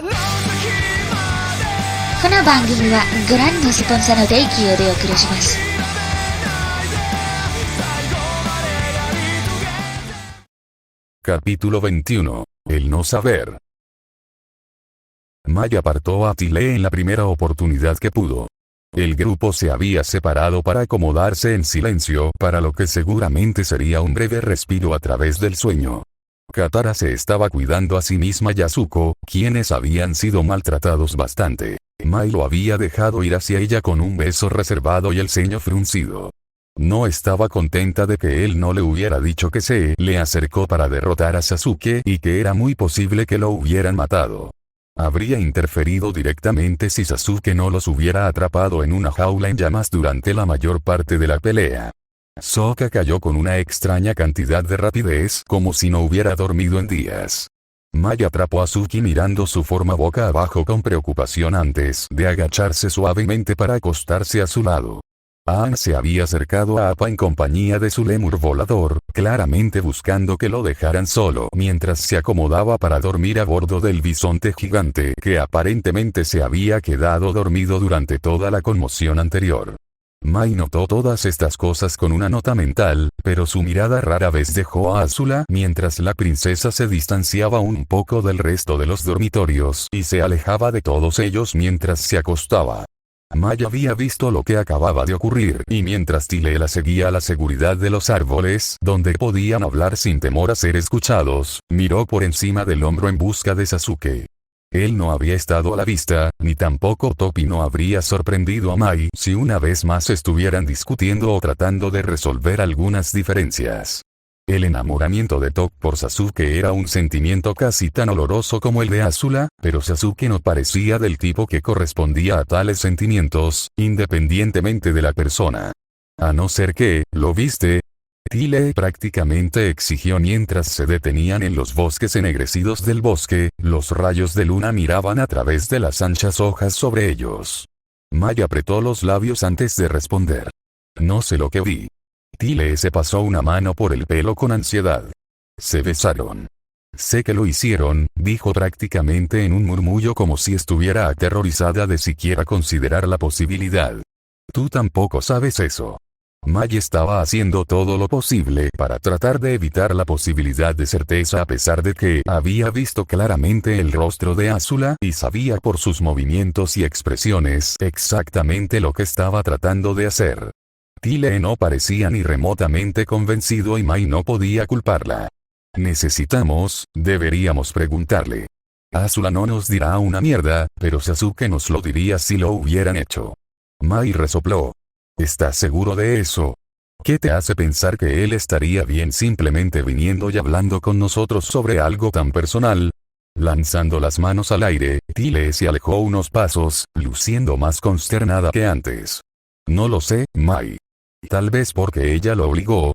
この番組はご覧のスポンサーの提供でお送りします。Capítulo 21. El no saber. Mai apartó a Tile en la primera oportunidad que pudo. El grupo se había separado para acomodarse en silencio, para lo que seguramente sería un breve respiro a través del sueño. Katara se estaba cuidando a sí misma y a Zuko, quienes habían sido maltratados bastante. Mai lo había dejado ir hacia ella con un beso reservado y el ceño fruncido. No estaba contenta de que él no le hubiera dicho que se le acercó para derrotar a Sasuke y que era muy posible que lo hubieran matado. Habría interferido directamente si Sasuke no los hubiera atrapado en una jaula en llamas durante la mayor parte de la pelea. Sokka cayó con una extraña cantidad de rapidez, como si no hubiera dormido en días. Mai atrapó a Suki mirando su forma boca abajo con preocupación antes de agacharse suavemente para acostarse a su lado. Aang se había acercado a Appa en compañía de su lémur volador, claramente buscando que lo dejaran solo mientras se acomodaba para dormir a bordo del bisonte gigante que aparentemente se había quedado dormido durante toda la conmoción anterior. Mai notó todas estas cosas con una nota mental, pero su mirada rara vez dejó a Azula mientras la princesa se distanciaba un poco del resto de los dormitorios y se alejaba de todos ellos mientras se acostaba. Mai había visto lo que acababa de ocurrir y mientras Tile la seguía a la seguridad de los árboles donde podían hablar sin temor a ser escuchados, miró por encima del hombro en busca de Sasuke. Él no había estado a la vista, ni tampoco Top y no habría sorprendido a Mai si una vez más estuvieran discutiendo o tratando de resolver algunas diferencias. El enamoramiento de Top por Sasuke era un sentimiento casi tan oloroso como el de Azula, pero Sasuke no parecía del tipo que correspondía a tales sentimientos, independientemente de la persona. A no ser que, ¿lo viste? Tile prácticamente exigió mientras se detenían en los bosques ennegrecidos del bosque, los rayos de luna miraban a través de las anchas hojas sobre ellos. Mai apretó los labios antes de responder. No sé lo que vi. Tile se pasó una mano por el pelo con ansiedad. Se besaron. Sé que lo hicieron, dijo prácticamente en un murmullo como si estuviera aterrorizada de siquiera considerar la posibilidad. Tú tampoco sabes eso. Mai estaba haciendo todo lo posible para tratar de evitar la posibilidad de certeza a pesar de que había visto claramente el rostro de Azula y sabía por sus movimientos y expresiones exactamente lo que estaba tratando de hacer. Tile no parecía ni remotamente convencido y Mai no podía culparla. Deberíamos preguntarle. Azula no nos dirá una mierda, pero Sasuke nos lo diría si lo hubieran hecho. Mai resopló. ¿Estás seguro de eso? ¿Qué te hace pensar que él estaría bien simplemente viniendo y hablando con nosotros sobre algo tan personal? Lanzando las manos al aire, Tile se alejó unos pasos, luciendo más consternada que antes. No lo sé, Mai. Tal vez porque ella lo obligó.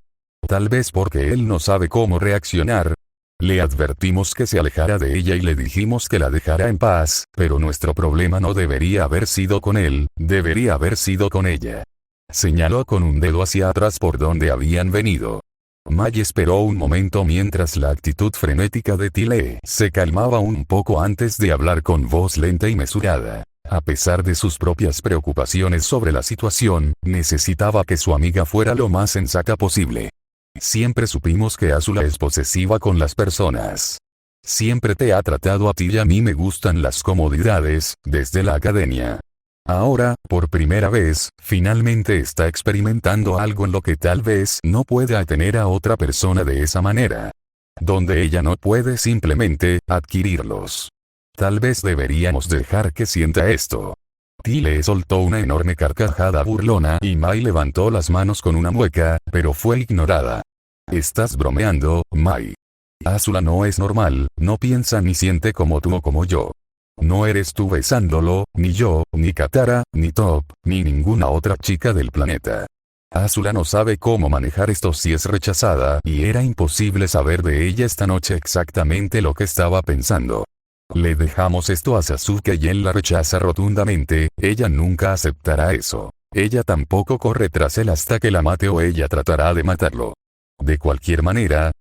Tal vez porque él no sabe cómo reaccionar. Le advertimos que se alejara de ella y le dijimos que la dejara en paz, pero nuestro problema no debería haber sido con él, debería haber sido con ella. Señaló con un dedo hacia atrás por donde habían venido. Mai esperó un momento mientras la actitud frenética de Tile se calmaba un poco antes de hablar con voz lenta y mesurada. A pesar de sus propias preocupaciones sobre la situación, necesitaba que su amiga fuera lo más sensata posible. Siempre supimos que Azula es posesiva con las personas. Siempre te ha tratado a ti y a mí me gustan las comodidades, desde la academia. Ahora, por primera vez, finalmente está experimentando algo en lo que tal vez no pueda tener a otra persona de esa manera. Donde ella no puede simplemente adquirirlos. Tal vez deberíamos dejar que sienta esto. Tile soltó una enorme carcajada burlona y Mai levantó las manos con una mueca, pero fue ignorada. Estás bromeando, Mai. Azula no es normal, no piensa ni siente como tú o como yo. No eres tú besándolo, ni yo, ni Katara, ni Top, ni ninguna otra chica del planeta. Azula no sabe cómo manejar esto si es rechazada y era imposible saber de ella esta noche exactamente lo que estaba pensando. Le dejamos esto a Sasuke y él la rechaza rotundamente, ella nunca aceptará eso. Ella tampoco corre tras él hasta que la mate o ella tratará de matarlo. De cualquier manera,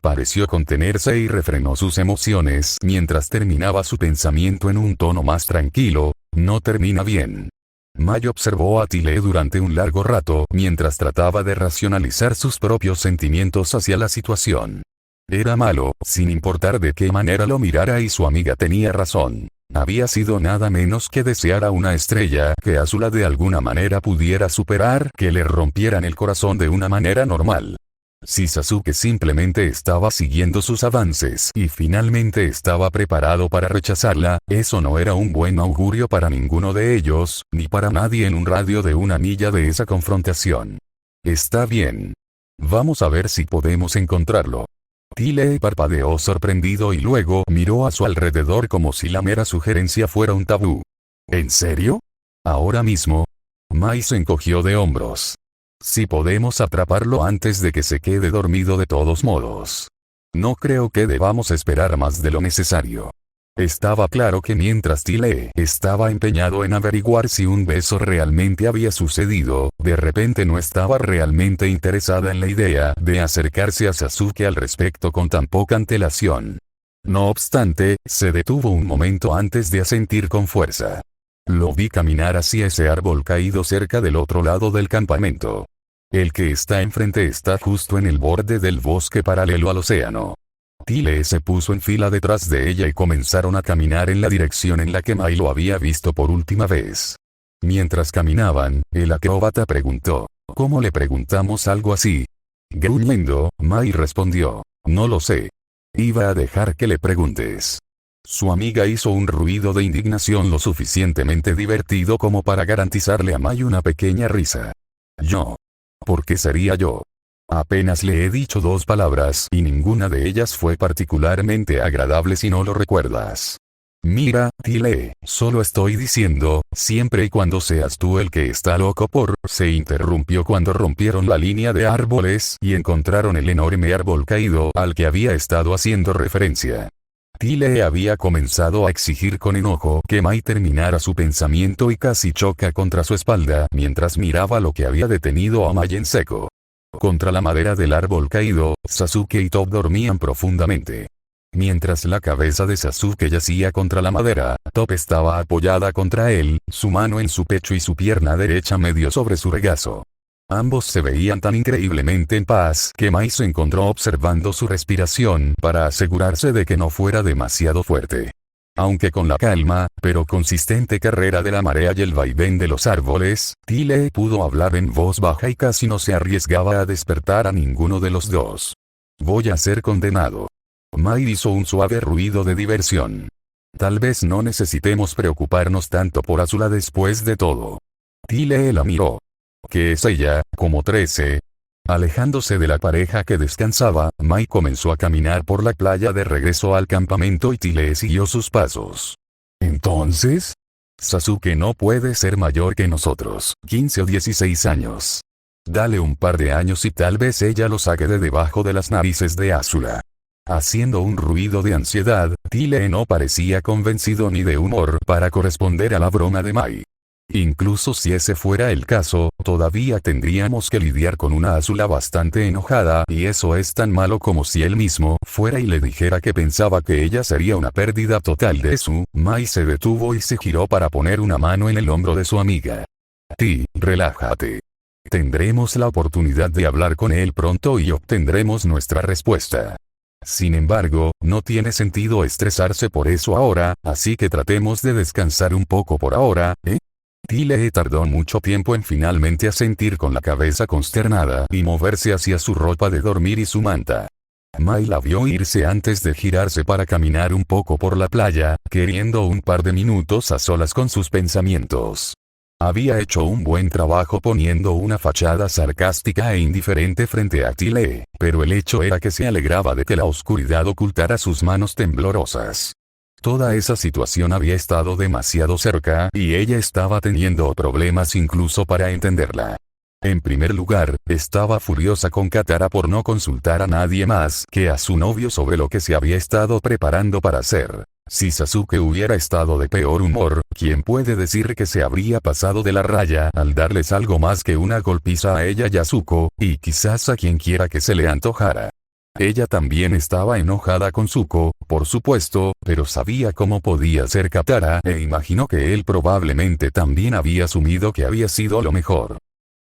pareció contenerse y refrenó sus emociones mientras terminaba su pensamiento en un tono más tranquilo. No termina bien. Mai observó a Tile durante un largo rato mientras trataba de racionalizar sus propios sentimientos hacia la situación. Era malo, sin importar de qué manera lo mirara, y su amiga tenía razón. Había sido nada menos que desear a una estrella que Azula de alguna manera pudiera superar, que le rompieran el corazón de una manera normal. Si Sasuke simplemente estaba siguiendo sus avances y finalmente estaba preparado para rechazarla, eso no era un buen augurio para ninguno de ellos, ni para nadie en un radio de una milla de esa confrontación. Está bien. Vamos a ver si podemos encontrarlo. Tile parpadeó sorprendido y luego miró a su alrededor como si la mera sugerencia fuera un tabú. ¿En serio? ¿Ahora mismo? Mai se encogió de hombros. Si podemos atraparlo antes de que se quede dormido de todos modos. No creo que debamos esperar más de lo necesario. Estaba claro que mientras Tile estaba empeñado en averiguar si un beso realmente había sucedido, de repente no estaba realmente interesada en la idea de acercarse a Sasuke al respecto con tan poca antelación. No obstante, se detuvo un momento antes de asentir con fuerza. Lo vi caminar hacia ese árbol caído cerca del otro lado del campamento. El que está enfrente está justo en el borde del bosque paralelo al océano. Tile se puso en fila detrás de ella y comenzaron a caminar en la dirección en la que Mai lo había visto por última vez. Mientras caminaban, el acróbata preguntó, ¿cómo le preguntamos algo así? Gruñendo, Mai respondió, no lo sé. Iba a dejar que le preguntes. Su amiga hizo un ruido de indignación lo suficientemente divertido como para garantizarle a Mai una pequeña risa. Yo. ¿Por qué sería yo? Apenas le he dicho 2 palabras y ninguna de ellas fue particularmente agradable si no lo recuerdas. Mira, Tile, solo estoy diciendo, siempre y cuando seas tú el que está loco por... Se interrumpió cuando rompieron la línea de árboles y encontraron el enorme árbol caído al que había estado haciendo referencia. Tile había comenzado a exigir con enojo que Mai terminara su pensamiento y casi choca contra su espalda mientras miraba lo que había detenido a Mai en seco. Contra la madera del árbol caído, Sasuke y Top dormían profundamente. Mientras la cabeza de Sasuke yacía contra la madera, Top estaba apoyada contra él, su mano en su pecho y su pierna derecha medio sobre su regazo. Ambos se veían tan increíblemente en paz que Mai se encontró observando su respiración para asegurarse de que no fuera demasiado fuerte. Aunque con la calma, pero consistente carrera de la marea y el vaivén de los árboles, Tile pudo hablar en voz baja y casi no se arriesgaba a despertar a ninguno de los dos. Voy a ser condenado. Mai hizo un suave ruido de diversión. Tal vez no necesitemos preocuparnos tanto por Azula después de todo. Tile la miró. ¿Qué es ella, como 13? Alejándose de la pareja que descansaba, Mai comenzó a caminar por la playa de regreso al campamento y Tile siguió sus pasos. ¿Entonces? Sasuke no puede ser mayor que nosotros, 15 o 16 años. Dale un par de años y tal vez ella lo saque de debajo de las narices de Azula. Haciendo un ruido de ansiedad, Tile no parecía convencido ni de humor para corresponder a la broma de Mai. Incluso si ese fuera el caso, todavía tendríamos que lidiar con una Azula bastante enojada y eso es tan malo como si él mismo fuera y le dijera que pensaba que ella sería una pérdida total de su... Mai se detuvo y se giró para poner una mano en el hombro de su amiga. Relájate. Tendremos la oportunidad de hablar con él pronto y obtendremos nuestra respuesta. Sin embargo, no tiene sentido estresarse por eso ahora, así que tratemos de descansar un poco por ahora, ¿eh? Tile tardó mucho tiempo en finalmente asentir con la cabeza consternada y moverse hacia su ropa de dormir y su manta. Mai la vio irse antes de girarse para caminar un poco por la playa, queriendo un par de minutos a solas con sus pensamientos. Había hecho un buen trabajo poniendo una fachada sarcástica e indiferente frente a Tile, pero el hecho era que se alegraba de que la oscuridad ocultara sus manos temblorosas. Toda esa situación había estado demasiado cerca y ella estaba teniendo problemas incluso para entenderla. En primer lugar, estaba furiosa con Katara por no consultar a nadie más que a su novio sobre lo que se había estado preparando para hacer. Si Sasuke hubiera estado de peor humor, ¿quién puede decir que se habría pasado de la raya al darles algo más que una golpiza a ella y a Zuko, y quizás a quien quiera que se le antojara? Ella también estaba enojada con Zuko, por supuesto, pero sabía cómo podía ser Katara e imaginó que él probablemente también había asumido que había sido lo mejor.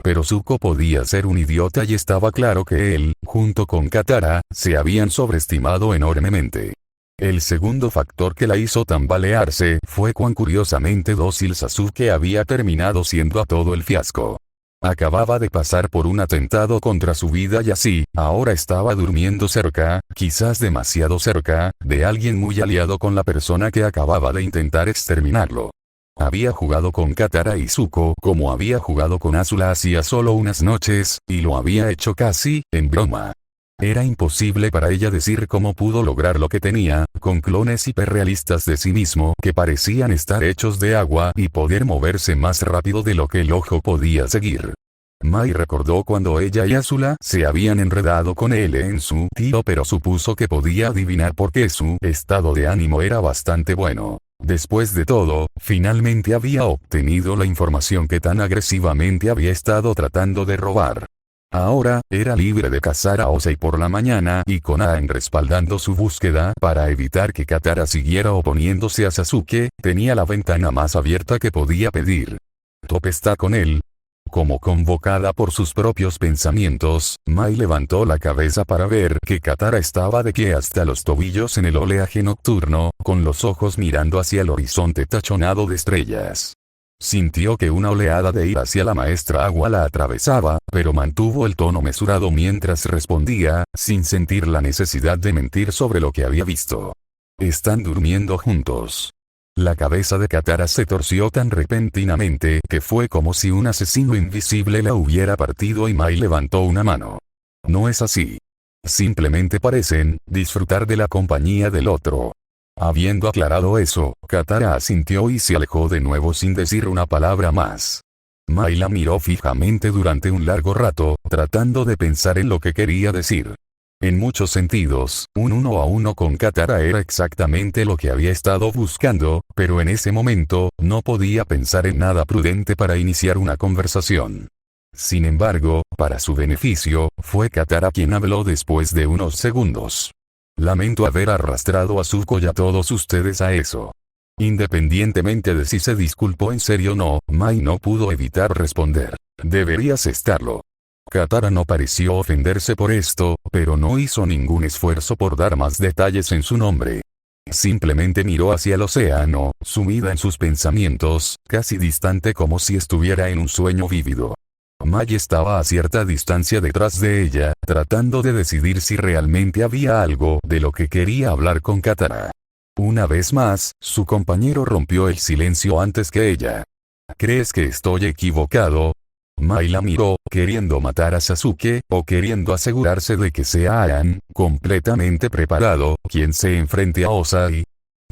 Pero Zuko podía ser un idiota y estaba claro que él, junto con Katara, se habían sobreestimado enormemente. El segundo factor que la hizo tambalearse fue cuán curiosamente dócil Sasuke había terminado siendo a todo el fiasco. Acababa de pasar por un atentado contra su vida y así, ahora estaba durmiendo cerca, quizás demasiado cerca, de alguien muy aliado con la persona que acababa de intentar exterminarlo. Había jugado con Katara y Zuko como había jugado con Azula hacía solo unas noches, y lo había hecho casi, en broma. Era imposible para ella decir cómo pudo lograr lo que tenía, con clones hiperrealistas de sí mismo que parecían estar hechos de agua y poder moverse más rápido de lo que el ojo podía seguir. Mai recordó cuando ella y Azula se habían enredado con él en su tío, pero supuso que podía adivinar por qué su estado de ánimo era bastante bueno. Después de todo, finalmente había obtenido la información que tan agresivamente había estado tratando de robar. Ahora, era libre de cazar a Osei por la mañana y con Aang respaldando su búsqueda para evitar que Katara siguiera oponiéndose a Sasuke, tenía la ventana más abierta que podía pedir. Top está con él. Como convocada por sus propios pensamientos, Mai levantó la cabeza para ver que Katara estaba de pie hasta los tobillos en el oleaje nocturno, con los ojos mirando hacia el horizonte tachonado de estrellas. Sintió que una oleada de ira hacia la maestra agua la atravesaba, pero mantuvo el tono mesurado mientras respondía, sin sentir la necesidad de mentir sobre lo que había visto. Están durmiendo juntos. La cabeza de Katara se torció tan repentinamente que fue como si un asesino invisible la hubiera partido y Mai levantó una mano. No es así. Simplemente parecen disfrutar de la compañía del otro. Habiendo aclarado eso, Katara asintió y se alejó de nuevo sin decir una palabra más. Mai la miró fijamente durante un largo rato, tratando de pensar en lo que quería decir. En muchos sentidos, un uno a uno con Katara era exactamente lo que había estado buscando, pero en ese momento, no podía pensar en nada prudente para iniciar una conversación. Sin embargo, para su beneficio, fue Katara quien habló después de unos segundos. Lamento haber arrastrado a Zuko y a todos ustedes a eso. Independientemente de si se disculpó en serio o no, Mai no pudo evitar responder. Deberías estarlo. Katara no pareció ofenderse por esto, pero no hizo ningún esfuerzo por dar más detalles en su nombre. Simplemente miró hacia el océano, sumida en sus pensamientos, casi distante como si estuviera en un sueño vívido. Mai estaba a cierta distancia detrás de ella, tratando de decidir si realmente había algo de lo que quería hablar con Katara. Una vez más, su compañero rompió el silencio antes que ella. ¿Crees que estoy equivocado? Mai la miró, queriendo matar a Sasuke, o queriendo asegurarse de que sea Aang, completamente preparado, quien se enfrente a Ozai.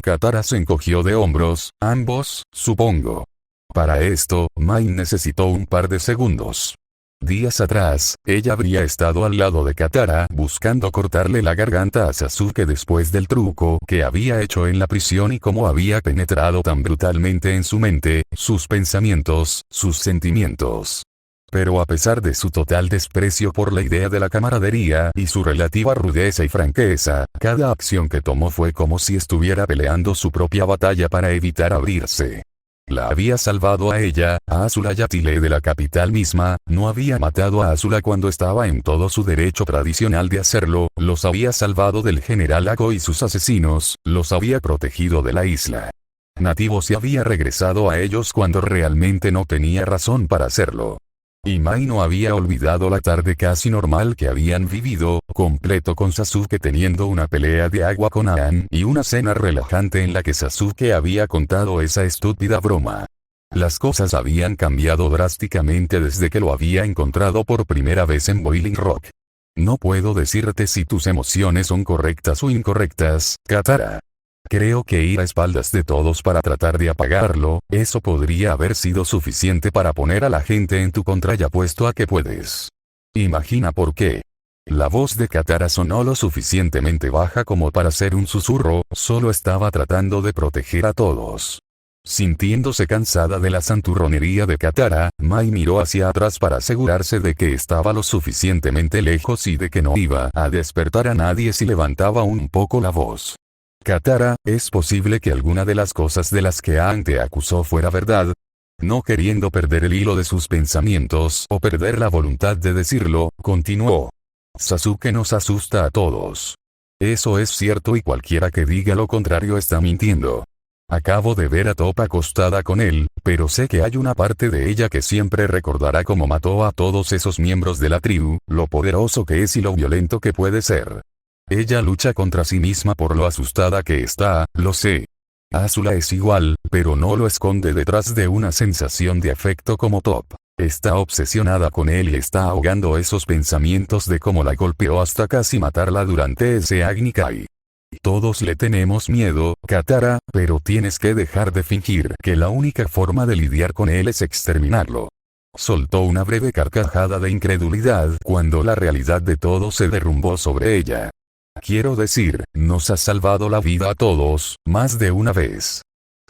Katara se encogió de hombros, ambos, supongo. Para esto, Mai necesitó un par de segundos. Días atrás, ella habría estado al lado de Katara buscando cortarle la garganta a Sasuke después del truco que había hecho en la prisión y cómo había penetrado tan brutalmente en su mente, sus pensamientos, sus sentimientos. Pero a pesar de su total desprecio por la idea de la camaradería y su relativa rudeza y franqueza, cada acción que tomó fue como si estuviera peleando su propia batalla para evitar abrirse. La había salvado a ella, a Azula y a Tile de la capital misma, no había matado a Azula cuando estaba en todo su derecho tradicional de hacerlo, los había salvado del general Ako y sus asesinos, los había protegido de la isla. Nativo se había regresado a ellos cuando realmente no tenía razón para hacerlo. Y Mai no había olvidado la tarde casi normal que habían vivido, completo con Sasuke teniendo una pelea de agua con Aang y una cena relajante en la que Sasuke había contado esa estúpida broma. Las cosas habían cambiado drásticamente desde que lo había encontrado por primera vez en Boiling Rock. No puedo decirte si tus emociones son correctas o incorrectas, Katara. Creo que ir a espaldas de todos para tratar de apagarlo, eso podría haber sido suficiente para poner a la gente en tu contra y apuesto a que puedes. Imagina por qué. La voz de Katara sonó lo suficientemente baja como para ser un susurro, solo estaba tratando de proteger a todos. Sintiéndose cansada de la santurronería de Katara, Mai miró hacia atrás para asegurarse de que estaba lo suficientemente lejos y de que no iba a despertar a nadie si levantaba un poco la voz. Katara, ¿es posible que alguna de las cosas de las que Aang te acusó fuera verdad? No queriendo perder el hilo de sus pensamientos o perder la voluntad de decirlo, continuó. Sasuke nos asusta a todos. Eso es cierto y cualquiera que diga lo contrario está mintiendo. Acabo de ver a Top acostada con él, pero sé que hay una parte de ella que siempre recordará cómo mató a todos esos miembros de la tribu, lo poderoso que es y lo violento que puede ser. Ella lucha contra sí misma por lo asustada que está, lo sé. Azula es igual, pero no lo esconde detrás de una sensación de afecto como Top. Está obsesionada con él y está ahogando esos pensamientos de cómo la golpeó hasta casi matarla durante ese Agni Kai. Todos le tenemos miedo, Katara, pero tienes que dejar de fingir que la única forma de lidiar con él es exterminarlo. Soltó una breve carcajada de incredulidad cuando la realidad de todo se derrumbó sobre ella. Quiero decir, nos has salvado la vida a todos, más de una vez.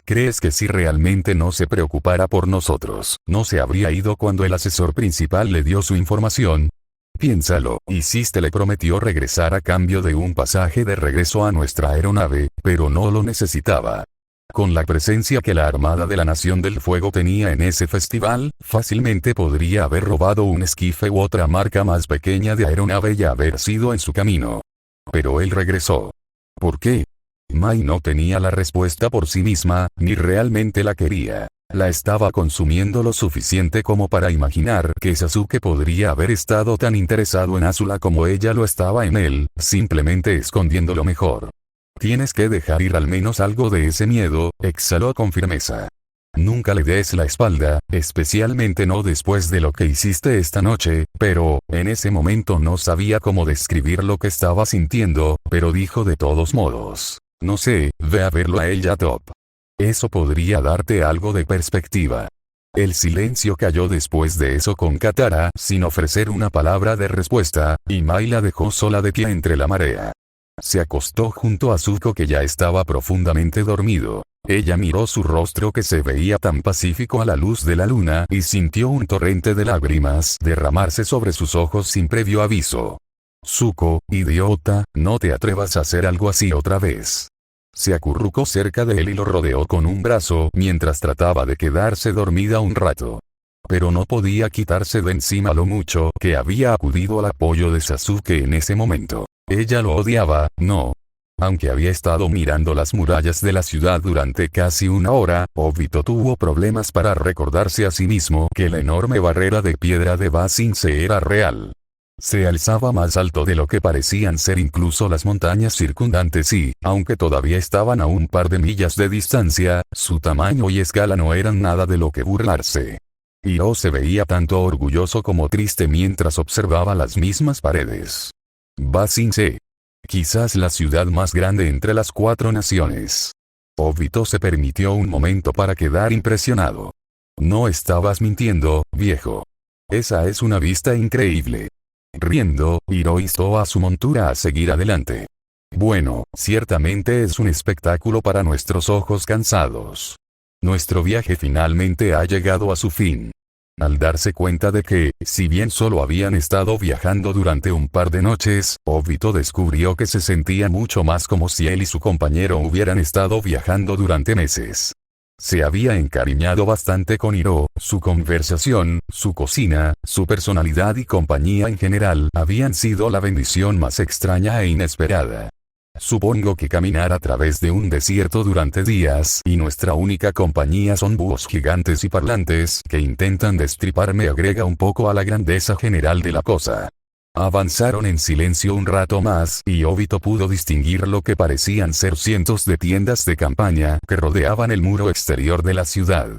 ¿Crees que si realmente no se preocupara por nosotros, no se habría ido cuando el asesor principal le dio su información? Piénsalo, Hiciste le prometió regresar a cambio de un pasaje de regreso a nuestra aeronave, pero no lo necesitaba. Con la presencia que la Armada de la Nación del Fuego tenía en ese festival, fácilmente podría haber robado un esquife u otra marca más pequeña de aeronave y haber sido en su camino. Pero él regresó. ¿Por qué? Mai no tenía la respuesta por sí misma, ni realmente la quería. La estaba consumiendo lo suficiente como para imaginar que Sasuke podría haber estado tan interesado en Azula como ella lo estaba en él, simplemente escondiéndolo mejor. Tienes que dejar ir al menos algo de ese miedo, exhaló con firmeza. Nunca le des la espalda, especialmente no después de lo que hiciste esta noche, pero, en ese momento no sabía cómo describir lo que estaba sintiendo, pero dijo de todos modos. No sé, ve a verlo a ella Top. Eso podría darte algo de perspectiva. El silencio cayó después de eso con Katara sin ofrecer una palabra de respuesta, y Mai la dejó sola de pie entre la marea. Se acostó junto a Zuko que ya estaba profundamente dormido. Ella miró su rostro que se veía tan pacífico a la luz de la luna y sintió un torrente de lágrimas derramarse sobre sus ojos sin previo aviso. Zuko, idiota, no te atrevas a hacer algo así otra vez. Se acurrucó cerca de él y lo rodeó con un brazo mientras trataba de quedarse dormida un rato. Pero no podía quitarse de encima lo mucho que había acudido al apoyo de Sasuke en ese momento. Ella lo odiaba, no. Aunque había estado mirando las murallas de la ciudad durante casi una hora, Obito tuvo problemas para recordarse a sí mismo que la enorme barrera de piedra de Ba Sing Se era real. Se alzaba más alto de lo que parecían ser incluso las montañas circundantes y, aunque todavía estaban a un par de millas de distancia, su tamaño y escala no eran nada de lo que burlarse. Iroh se veía tanto orgulloso como triste mientras observaba las mismas paredes. Ba Sing Se. Quizás la ciudad más grande entre las 4 naciones. Obito se permitió un momento para quedar impresionado. No estabas mintiendo, viejo. Esa es una vista increíble. Riendo, Iroh instó a su montura a seguir adelante. Bueno, ciertamente es un espectáculo para nuestros ojos cansados. Nuestro viaje finalmente ha llegado a su fin. Al darse cuenta de que, si bien solo habían estado viajando durante un par de noches, Obito descubrió que se sentía mucho más como si él y su compañero hubieran estado viajando durante meses. Se había encariñado bastante con Iroh, su conversación, su cocina, su personalidad y compañía en general habían sido la bendición más extraña e inesperada. Supongo que caminar a través de un desierto durante días y nuestra única compañía son búhos gigantes y parlantes que intentan destriparme agrega un poco a la grandeza general de la cosa. Avanzaron en silencio un rato más y Obito pudo distinguir lo que parecían ser cientos de tiendas de campaña que rodeaban el muro exterior de la ciudad.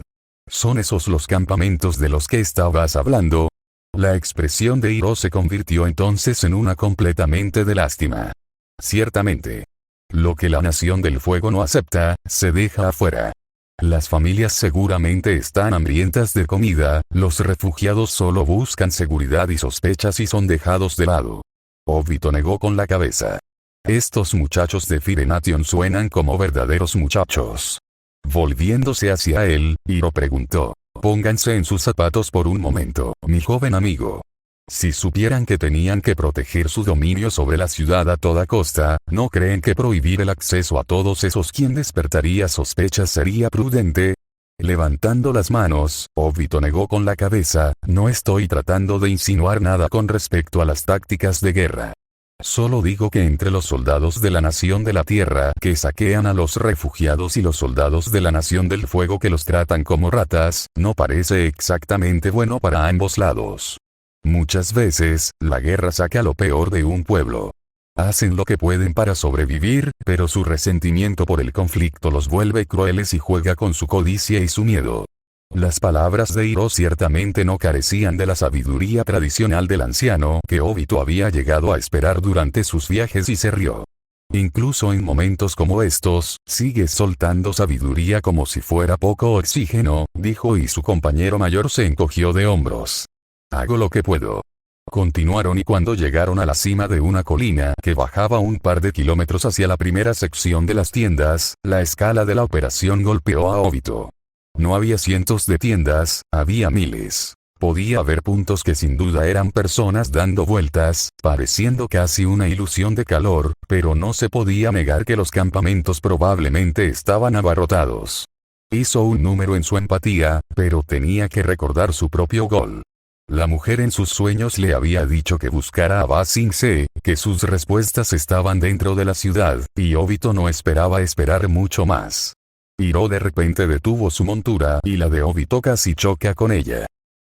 ¿Son esos los campamentos de los que estabas hablando? La expresión de Iroh se convirtió entonces en una completamente de lástima. Ciertamente. Lo que la Nación del Fuego no acepta, se deja afuera. Las familias seguramente están hambrientas de comida, los refugiados solo buscan seguridad y sospechas y son dejados de lado. Obito negó con la cabeza. Estos muchachos de Fire Nation suenan como verdaderos muchachos. Volviéndose hacia él, Hiro preguntó. Pónganse en sus zapatos por un momento, mi joven amigo. Si supieran que tenían que proteger su dominio sobre la ciudad a toda costa, ¿no creen que prohibir el acceso a todos esos quien despertaría sospechas sería prudente? Levantando las manos, Obito negó con la cabeza, no estoy tratando de insinuar nada con respecto a las tácticas de guerra. Solo digo que entre los soldados de la Nación de la Tierra que saquean a los refugiados y los soldados de la Nación del Fuego que los tratan como ratas, no parece exactamente bueno para ambos lados. Muchas veces, la guerra saca lo peor de un pueblo. Hacen lo que pueden para sobrevivir, pero su resentimiento por el conflicto los vuelve crueles y juega con su codicia y su miedo. Las palabras de Hiro ciertamente no carecían de la sabiduría tradicional del anciano que Obito había llegado a esperar durante sus viajes y se rió. Incluso en momentos como estos, sigues soltando sabiduría como si fuera poco oxígeno, dijo y su compañero mayor se encogió de hombros. Hago lo que puedo. Continuaron y cuando llegaron a la cima de una colina que bajaba un par de kilómetros hacia la primera sección de las tiendas, la escala de la operación golpeó a Obito. No había cientos de tiendas, había miles. Podía haber puntos que sin duda eran personas dando vueltas, pareciendo casi una ilusión de calor, pero no se podía negar que los campamentos probablemente estaban abarrotados. Hizo un número en su empatía, pero tenía que recordar su propio gol. La mujer en sus sueños le había dicho que buscara a Ba Sing Se, que sus respuestas estaban dentro de la ciudad, y Obito no esperaba esperar mucho más. Hiro de repente detuvo su montura y la de Obito casi choca con ella.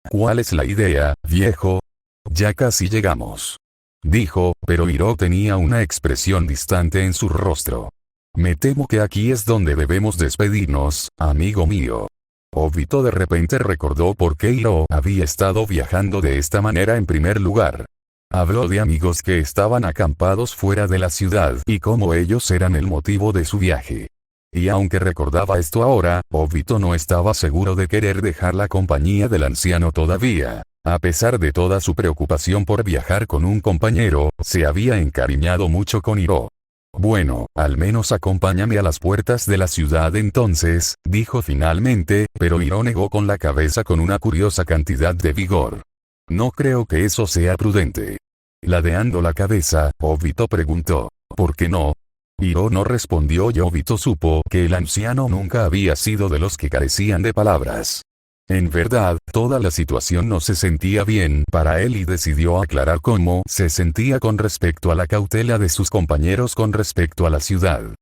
¿Cuál es la idea, viejo? Ya casi llegamos. Dijo, pero Hiro tenía una expresión distante en su rostro. Me temo que aquí es donde debemos despedirnos, amigo mío. Obito de repente recordó por qué Hiro había estado viajando de esta manera en primer lugar. Habló de amigos que estaban acampados fuera de la ciudad y cómo ellos eran el motivo de su viaje. Y aunque recordaba esto ahora, Obito no estaba seguro de querer dejar la compañía del anciano todavía. A pesar de toda su preocupación por viajar con un compañero, se había encariñado mucho con Hiro. Bueno, al menos acompáñame a las puertas de la ciudad entonces, dijo finalmente, pero Hiro negó con la cabeza con una curiosa cantidad de vigor. No creo que eso sea prudente. Ladeando la cabeza, Obito preguntó, ¿por qué no? Hiro no respondió y Obito supo que el anciano nunca había sido de los que carecían de palabras. En verdad, toda la situación no se sentía bien para él y decidió aclarar cómo se sentía con respecto a la cautela de sus compañeros con respecto a la ciudad.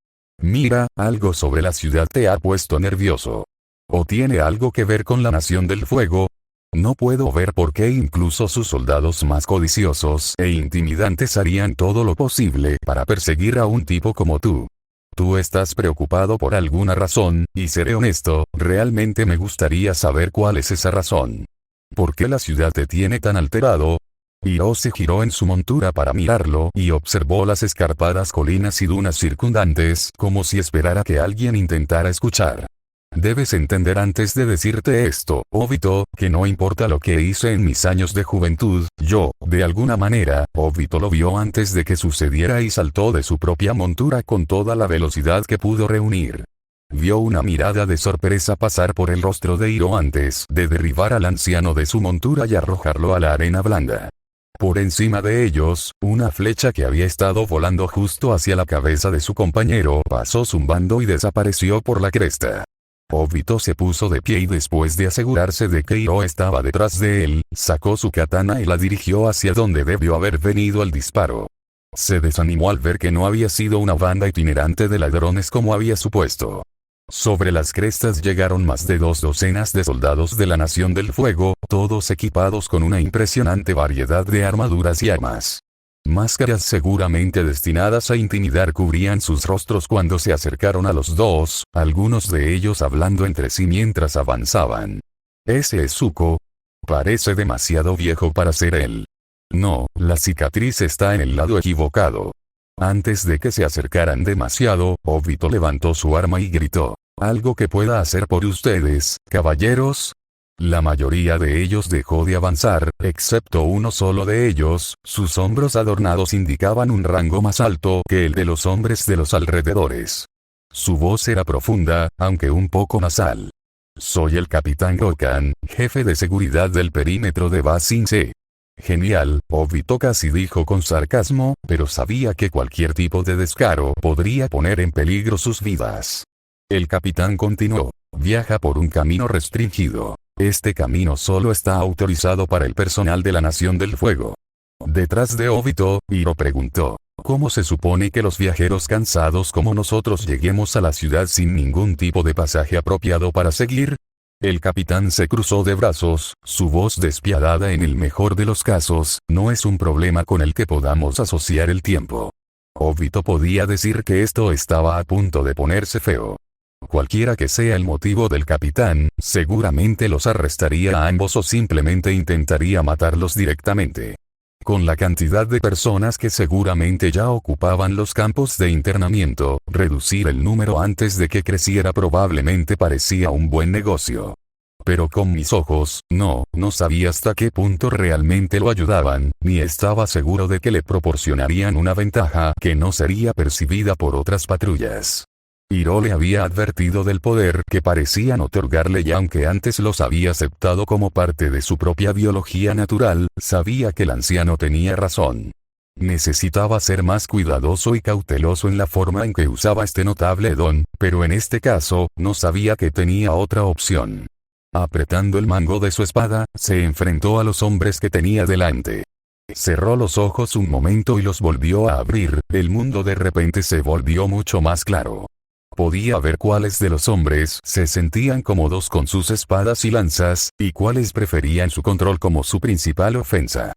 Mira, algo sobre la ciudad te ha puesto nervioso. ¿O tiene algo que ver con la Nación del Fuego? No puedo ver por qué incluso sus soldados más codiciosos e intimidantes harían todo lo posible para perseguir a un tipo como tú. Tú estás preocupado por alguna razón, y seré honesto, realmente me gustaría saber cuál es esa razón. ¿Por qué la ciudad te tiene tan alterado? Hiro se giró en su montura para mirarlo y observó las escarpadas colinas y dunas circundantes, como si esperara que alguien intentara escuchar. Debes entender antes de decirte esto, Obito, que no importa lo que hice en mis años de juventud, yo, de alguna manera, Obito lo vio antes de que sucediera y saltó de su propia montura con toda la velocidad que pudo reunir. Vio una mirada de sorpresa pasar por el rostro de Hiro antes de derribar al anciano de su montura y arrojarlo a la arena blanda. Por encima de ellos, una flecha que había estado volando justo hacia la cabeza de su compañero pasó zumbando y desapareció por la cresta. Obito se puso de pie y después de asegurarse de que Hiro estaba detrás de él, sacó su katana y la dirigió hacia donde debió haber venido el disparo. Se desanimó al ver que no había sido una banda itinerante de ladrones como había supuesto. Sobre las crestas llegaron más de 2 docenas de soldados de la Nación del Fuego, todos equipados con una impresionante variedad de armaduras y armas. Máscaras seguramente destinadas a intimidar cubrían sus rostros cuando se acercaron a los dos, algunos de ellos hablando entre sí mientras avanzaban. ¿Ese es Zuko? Parece demasiado viejo para ser él. No, la cicatriz está en el lado equivocado. Antes de que se acercaran demasiado, Obito levantó su arma y gritó, ¿algo que pueda hacer por ustedes, caballeros? La mayoría de ellos dejó de avanzar, excepto uno solo de ellos. Sus hombros adornados indicaban un rango más alto que el de los hombres de los alrededores. Su voz era profunda, aunque un poco nasal. Soy el capitán Gokan, jefe de seguridad del perímetro de Ba Sing Se. Genial, Obito casi dijo con sarcasmo, pero sabía que cualquier tipo de descaro podría poner en peligro sus vidas. El capitán continuó. Viaja por un camino restringido. Este camino solo está autorizado para el personal de la Nación del Fuego. Detrás de Obito, Hiro preguntó. ¿Cómo se supone que los viajeros cansados como nosotros lleguemos a la ciudad sin ningún tipo de pasaje apropiado para seguir? El capitán se cruzó de brazos, su voz despiadada en el mejor de los casos, no es un problema con el que podamos asociar el tiempo. Obito podía decir que esto estaba a punto de ponerse feo. Cualquiera que sea el motivo del capitán, seguramente los arrestaría a ambos o simplemente intentaría matarlos directamente. Con la cantidad de personas que seguramente ya ocupaban los campos de internamiento, reducir el número antes de que creciera probablemente parecía un buen negocio. Pero con mis ojos, no sabía hasta qué punto realmente lo ayudaban, ni estaba seguro de que le proporcionarían una ventaja que no sería percibida por otras patrullas. Hiro le había advertido del poder que parecían otorgarle y aunque antes los había aceptado como parte de su propia biología natural, sabía que el anciano tenía razón. Necesitaba ser más cuidadoso y cauteloso en la forma en que usaba este notable don, pero en este caso, no sabía que tenía otra opción. Apretando el mango de su espada, se enfrentó a los hombres que tenía delante. Cerró los ojos un momento y los volvió a abrir, el mundo de repente se volvió mucho más claro. Podía ver cuáles de los hombres se sentían cómodos con sus espadas y lanzas, y cuáles preferían su control como su principal ofensa.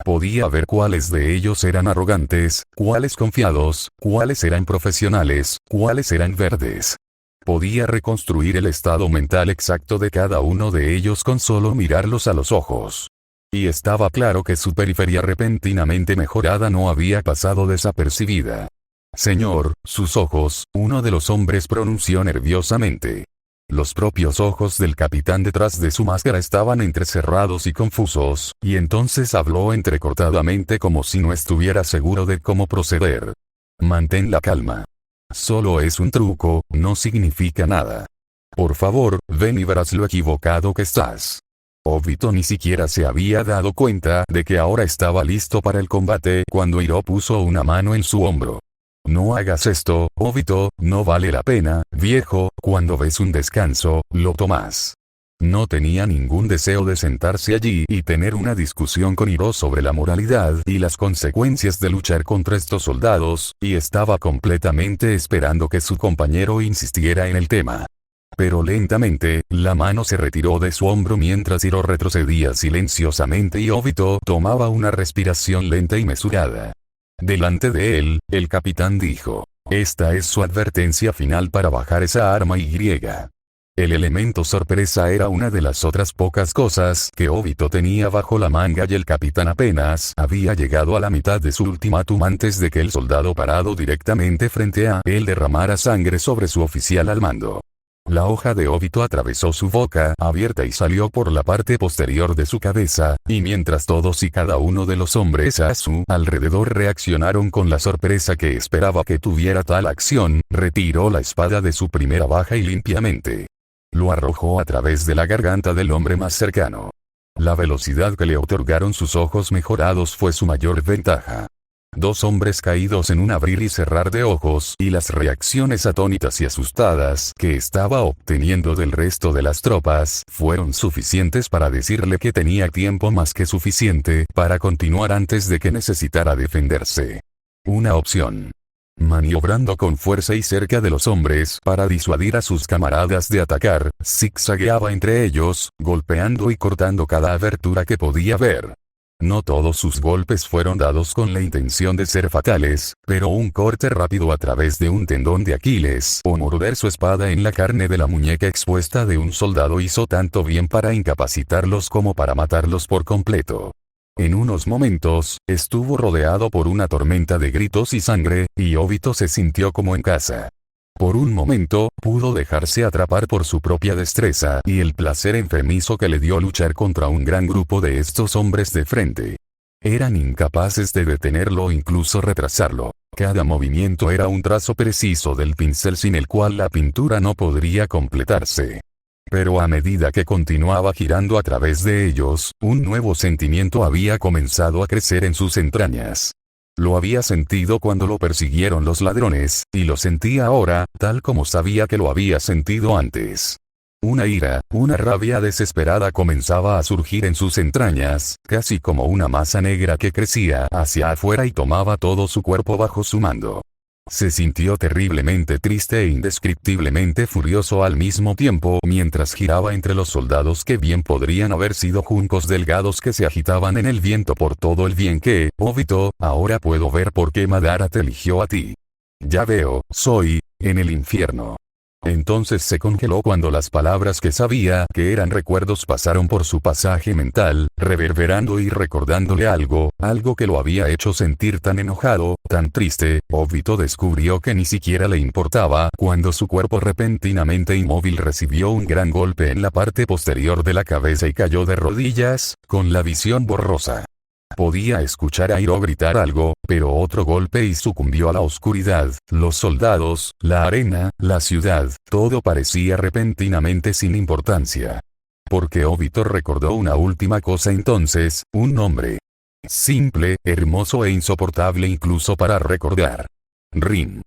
Podía ver cuáles de ellos eran arrogantes, cuáles confiados, cuáles eran profesionales, cuáles eran verdes. Podía reconstruir el estado mental exacto de cada uno de ellos con solo mirarlos a los ojos. Y estaba claro que su periferia repentinamente mejorada no había pasado desapercibida. Señor, sus ojos, uno de los hombres pronunció nerviosamente. Los propios ojos del capitán detrás de su máscara estaban entrecerrados y confusos, y entonces habló entrecortadamente como si no estuviera seguro de cómo proceder. Mantén la calma. Solo es un truco, no significa nada. Por favor, ven y verás lo equivocado que estás. Obito ni siquiera se había dado cuenta de que ahora estaba listo para el combate cuando Hiro puso una mano en su hombro. No hagas esto, Obito, no vale la pena, viejo, cuando ves un descanso, lo tomas. No tenía ningún deseo de sentarse allí y tener una discusión con Hiro sobre la moralidad y las consecuencias de luchar contra estos soldados, y estaba completamente esperando que su compañero insistiera en el tema. Pero lentamente, la mano se retiró de su hombro mientras Hiro retrocedía silenciosamente y Obito tomaba una respiración lenta y mesurada. Delante de él, el capitán dijo, esta es su advertencia final para bajar esa arma Y. El elemento sorpresa era una de las otras pocas cosas que Obito tenía bajo la manga y el capitán apenas había llegado a la mitad de su ultimátum antes de que el soldado parado directamente frente a él derramara sangre sobre su oficial al mando. La hoja de Obito atravesó su boca abierta y salió por la parte posterior de su cabeza, y mientras todos y cada uno de los hombres a su alrededor reaccionaron con la sorpresa que esperaba que tuviera tal acción, retiró la espada de su primera baja y limpiamente lo arrojó a través de la garganta del hombre más cercano. La velocidad que le otorgaron sus ojos mejorados fue su mayor ventaja. Dos hombres caídos en un abrir y cerrar de ojos y las reacciones atónitas y asustadas que estaba obteniendo del resto de las tropas fueron suficientes para decirle que tenía tiempo más que suficiente para continuar antes de que necesitara defenderse. Una opción. Maniobrando con fuerza y cerca de los hombres para disuadir a sus camaradas de atacar, zigzagueaba entre ellos, golpeando y cortando cada abertura que podía ver. No todos sus golpes fueron dados con la intención de ser fatales, pero un corte rápido a través de un tendón de Aquiles o morder su espada en la carne de la muñeca expuesta de un soldado hizo tanto bien para incapacitarlos como para matarlos por completo. En unos momentos, estuvo rodeado por una tormenta de gritos y sangre, y Obito se sintió como en casa. Por un momento, pudo dejarse atrapar por su propia destreza y el placer enfermizo que le dio luchar contra un gran grupo de estos hombres de frente. Eran incapaces de detenerlo o incluso retrasarlo. Cada movimiento era un trazo preciso del pincel sin el cual la pintura no podría completarse. Pero a medida que continuaba girando a través de ellos, un nuevo sentimiento había comenzado a crecer en sus entrañas. Lo había sentido cuando lo persiguieron los ladrones, y lo sentía ahora, tal como sabía que lo había sentido antes. Una ira, una rabia desesperada comenzaba a surgir en sus entrañas, casi como una masa negra que crecía hacia afuera y tomaba todo su cuerpo bajo su mando. Se sintió terriblemente triste e indescriptiblemente furioso al mismo tiempo mientras giraba entre los soldados que bien podrían haber sido juncos delgados que se agitaban en el viento por todo el bien que, Obito, ahora puedo ver por qué Madara te eligió a ti. Ya veo, soy, en el infierno. Entonces se congeló cuando las palabras que sabía que eran recuerdos pasaron por su pasaje mental, reverberando y recordándole algo que lo había hecho sentir tan enojado, tan triste. Obito descubrió que ni siquiera le importaba cuando su cuerpo repentinamente inmóvil recibió un gran golpe en la parte posterior de la cabeza y cayó de rodillas, con la visión borrosa. Podía escuchar a Iroh gritar algo, pero otro golpe y sucumbió a la oscuridad. Los soldados, la arena, la ciudad, todo parecía repentinamente sin importancia. Porque Obito recordó una última cosa entonces, un nombre. Simple, hermoso e insoportable incluso para recordar. Rin.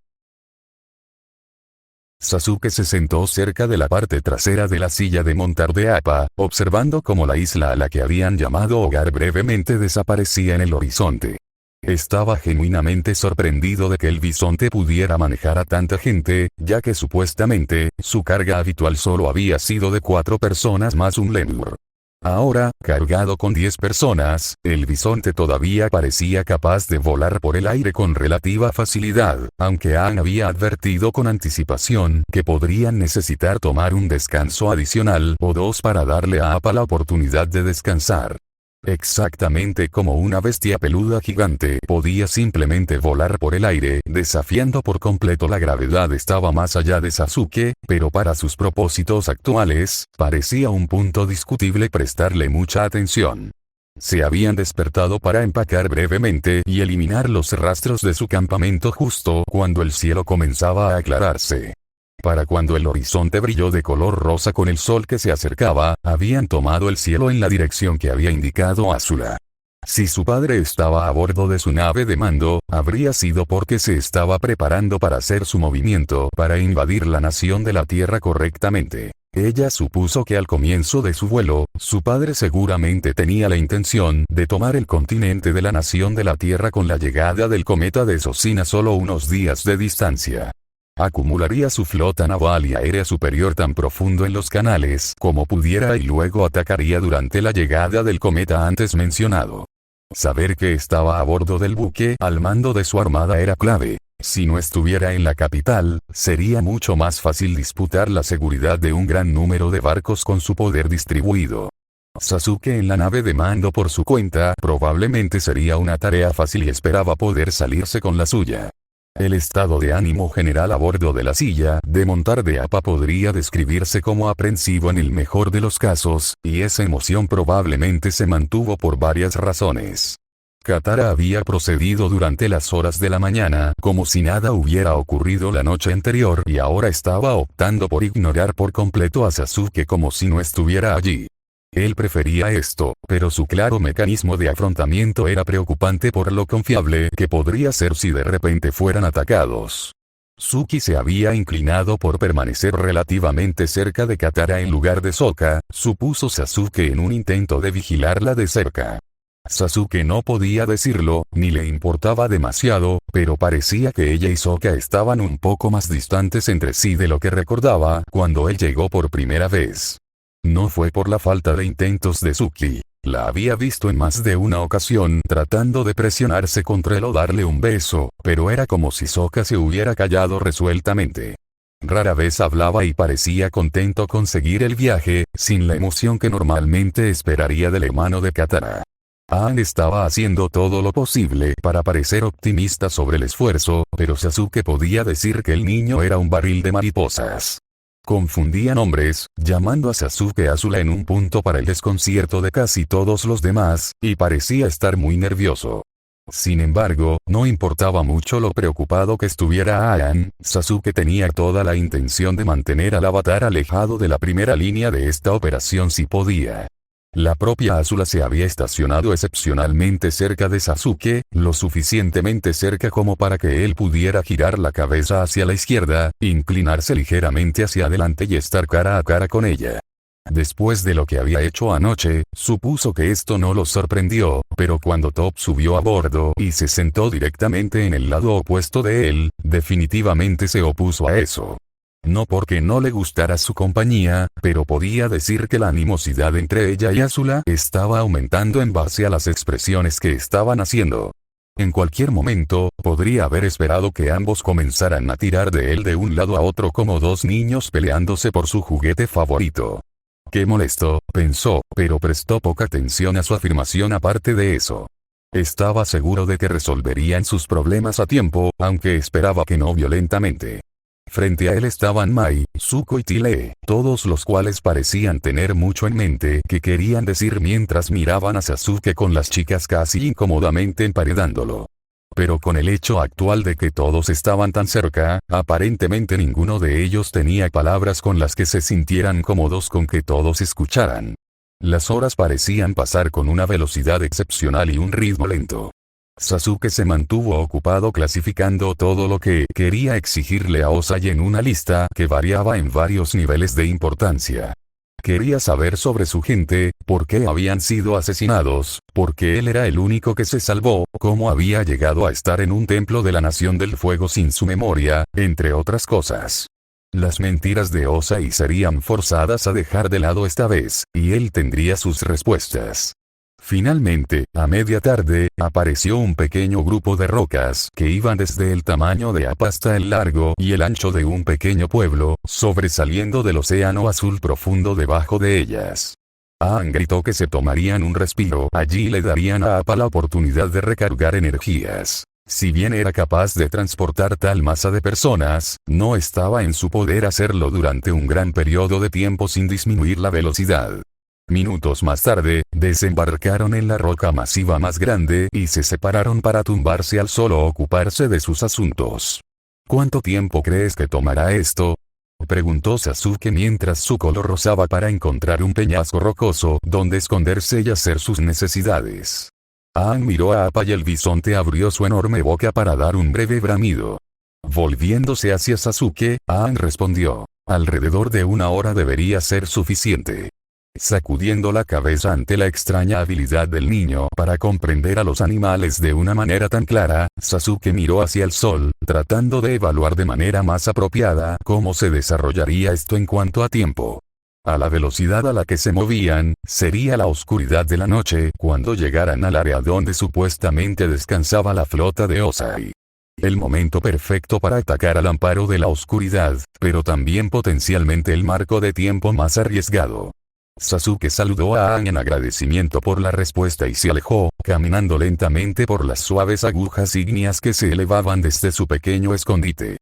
Sasuke se sentó cerca de la parte trasera de la silla de montar de Appa, observando cómo la isla a la que habían llamado hogar brevemente desaparecía en el horizonte. Estaba genuinamente sorprendido de que el bisonte pudiera manejar a tanta gente, ya que supuestamente, su carga habitual solo había sido de 4 personas más un lemur. Ahora, cargado con 10 personas, el bisonte todavía parecía capaz de volar por el aire con relativa facilidad, aunque Aang había advertido con anticipación que podrían necesitar tomar un descanso adicional o 2 para darle a Appa la oportunidad de descansar. Exactamente como una bestia peluda gigante podía simplemente volar por el aire, desafiando por completo la gravedad estaba más allá de Sasuke, pero para sus propósitos actuales, parecía un punto discutible prestarle mucha atención. Se habían despertado para empacar brevemente y eliminar los rastros de su campamento justo cuando el cielo comenzaba a aclararse. Para cuando el horizonte brilló de color rosa con el sol que se acercaba, habían tomado el cielo en la dirección que había indicado Azula. Si su padre estaba a bordo de su nave de mando, habría sido porque se estaba preparando para hacer su movimiento para invadir la nación de la Tierra correctamente. Ella supuso que al comienzo de su vuelo, su padre seguramente tenía la intención de tomar el continente de la nación de la Tierra con la llegada del cometa de Soshin a solo unos días de distancia. Acumularía su flota naval y aérea superior tan profundo en los canales como pudiera y luego atacaría durante la llegada del cometa antes mencionado. Saber que estaba a bordo del buque al mando de su armada era clave. Si no estuviera en la capital, sería mucho más fácil disputar la seguridad de un gran número de barcos con su poder distribuido. Sasuke en la nave de mando por su cuenta probablemente sería una tarea fácil y esperaba poder salirse con la suya. El estado de ánimo general a bordo de la silla de montar de Appa podría describirse como aprensivo en el mejor de los casos, y esa emoción probablemente se mantuvo por varias razones. Katara había procedido durante las horas de la mañana como si nada hubiera ocurrido la noche anterior y ahora estaba optando por ignorar por completo a Sasuke como si no estuviera allí. Él prefería esto, pero su claro mecanismo de afrontamiento era preocupante por lo confiable que podría ser si de repente fueran atacados. Suki se había inclinado por permanecer relativamente cerca de Katara en lugar de Sokka, supuso Sasuke en un intento de vigilarla de cerca. Sasuke no podía decirlo, ni le importaba demasiado, pero parecía que ella y Sokka estaban un poco más distantes entre sí de lo que recordaba cuando él llegó por primera vez. No fue por la falta de intentos de Suki. La había visto en más de una ocasión tratando de presionarse contra él o darle un beso, pero era como si Sokka se hubiera callado resueltamente. Rara vez hablaba y parecía contento con seguir el viaje, sin la emoción que normalmente esperaría del hermano de Katara. Aang estaba haciendo todo lo posible para parecer optimista sobre el esfuerzo, pero Sasuke podía decir que el niño era un barril de mariposas. Confundía nombres, llamando a Sasuke Azula en un punto para el desconcierto de casi todos los demás, y parecía estar muy nervioso. Sin embargo, no importaba mucho lo preocupado que estuviera Aang, Sasuke tenía toda la intención de mantener al avatar alejado de la primera línea de esta operación si podía. La propia Azula se había estacionado excepcionalmente cerca de Sasuke, lo suficientemente cerca como para que él pudiera girar la cabeza hacia la izquierda, inclinarse ligeramente hacia adelante y estar cara a cara con ella. Después de lo que había hecho anoche, supuso que esto no lo sorprendió, pero cuando Top subió a bordo y se sentó directamente en el lado opuesto de él, definitivamente se opuso a eso. No porque no le gustara su compañía, pero podía decir que la animosidad entre ella y Azula estaba aumentando en base a las expresiones que estaban haciendo. En cualquier momento, podría haber esperado que ambos comenzaran a tirar de él de un lado a otro como dos niños peleándose por su juguete favorito. Qué molesto, pensó, pero prestó poca atención a su afirmación aparte de eso. Estaba seguro de que resolverían sus problemas a tiempo, aunque esperaba que no violentamente. Frente a él estaban Mai, Zuko y Tile, todos los cuales parecían tener mucho en mente que querían decir mientras miraban a Sasuke con las chicas casi incómodamente emparedándolo. Pero con el hecho actual de que todos estaban tan cerca, aparentemente ninguno de ellos tenía palabras con las que se sintieran cómodos con que todos escucharan. Las horas parecían pasar con una velocidad excepcional y un ritmo lento. Sasuke se mantuvo ocupado clasificando todo lo que quería exigirle a Ozai en una lista que variaba en varios niveles de importancia. Quería saber sobre su gente, por qué habían sido asesinados, por qué él era el único que se salvó, cómo había llegado a estar en un templo de la Nación del Fuego sin su memoria, entre otras cosas. Las mentiras de Ozai serían forzadas a dejar de lado esta vez, y él tendría sus respuestas. Finalmente, a media tarde, apareció un pequeño grupo de rocas que iban desde el tamaño de Appa hasta el largo y el ancho de un pequeño pueblo, sobresaliendo del océano azul profundo debajo de ellas. Aang gritó que se tomarían un respiro allí y le darían a Appa la oportunidad de recargar energías. Si bien era capaz de transportar tal masa de personas, no estaba en su poder hacerlo durante un gran periodo de tiempo sin disminuir la velocidad. Minutos más tarde, desembarcaron en la roca masiva más grande y se separaron para tumbarse al sol o ocuparse de sus asuntos. ¿Cuánto tiempo crees que tomará esto?, preguntó Sasuke mientras Zuko lo rozaba para encontrar un peñasco rocoso donde esconderse y hacer sus necesidades. Aang miró a Appa y el bisonte abrió su enorme boca para dar un breve bramido. Volviéndose hacia Sasuke, Aang respondió: alrededor de 1 hora debería ser suficiente. Sacudiendo la cabeza ante la extraña habilidad del niño para comprender a los animales de una manera tan clara, Sasuke miró hacia el sol, tratando de evaluar de manera más apropiada cómo se desarrollaría esto en cuanto a tiempo. A la velocidad a la que se movían, sería la oscuridad de la noche cuando llegaran al área donde supuestamente descansaba la flota de Ozai. El momento perfecto para atacar al amparo de la oscuridad, pero también potencialmente el marco de tiempo más arriesgado. Sasuke saludó a Aang en agradecimiento por la respuesta y se alejó, caminando lentamente por las suaves agujas ígneas que se elevaban desde su pequeño escondite.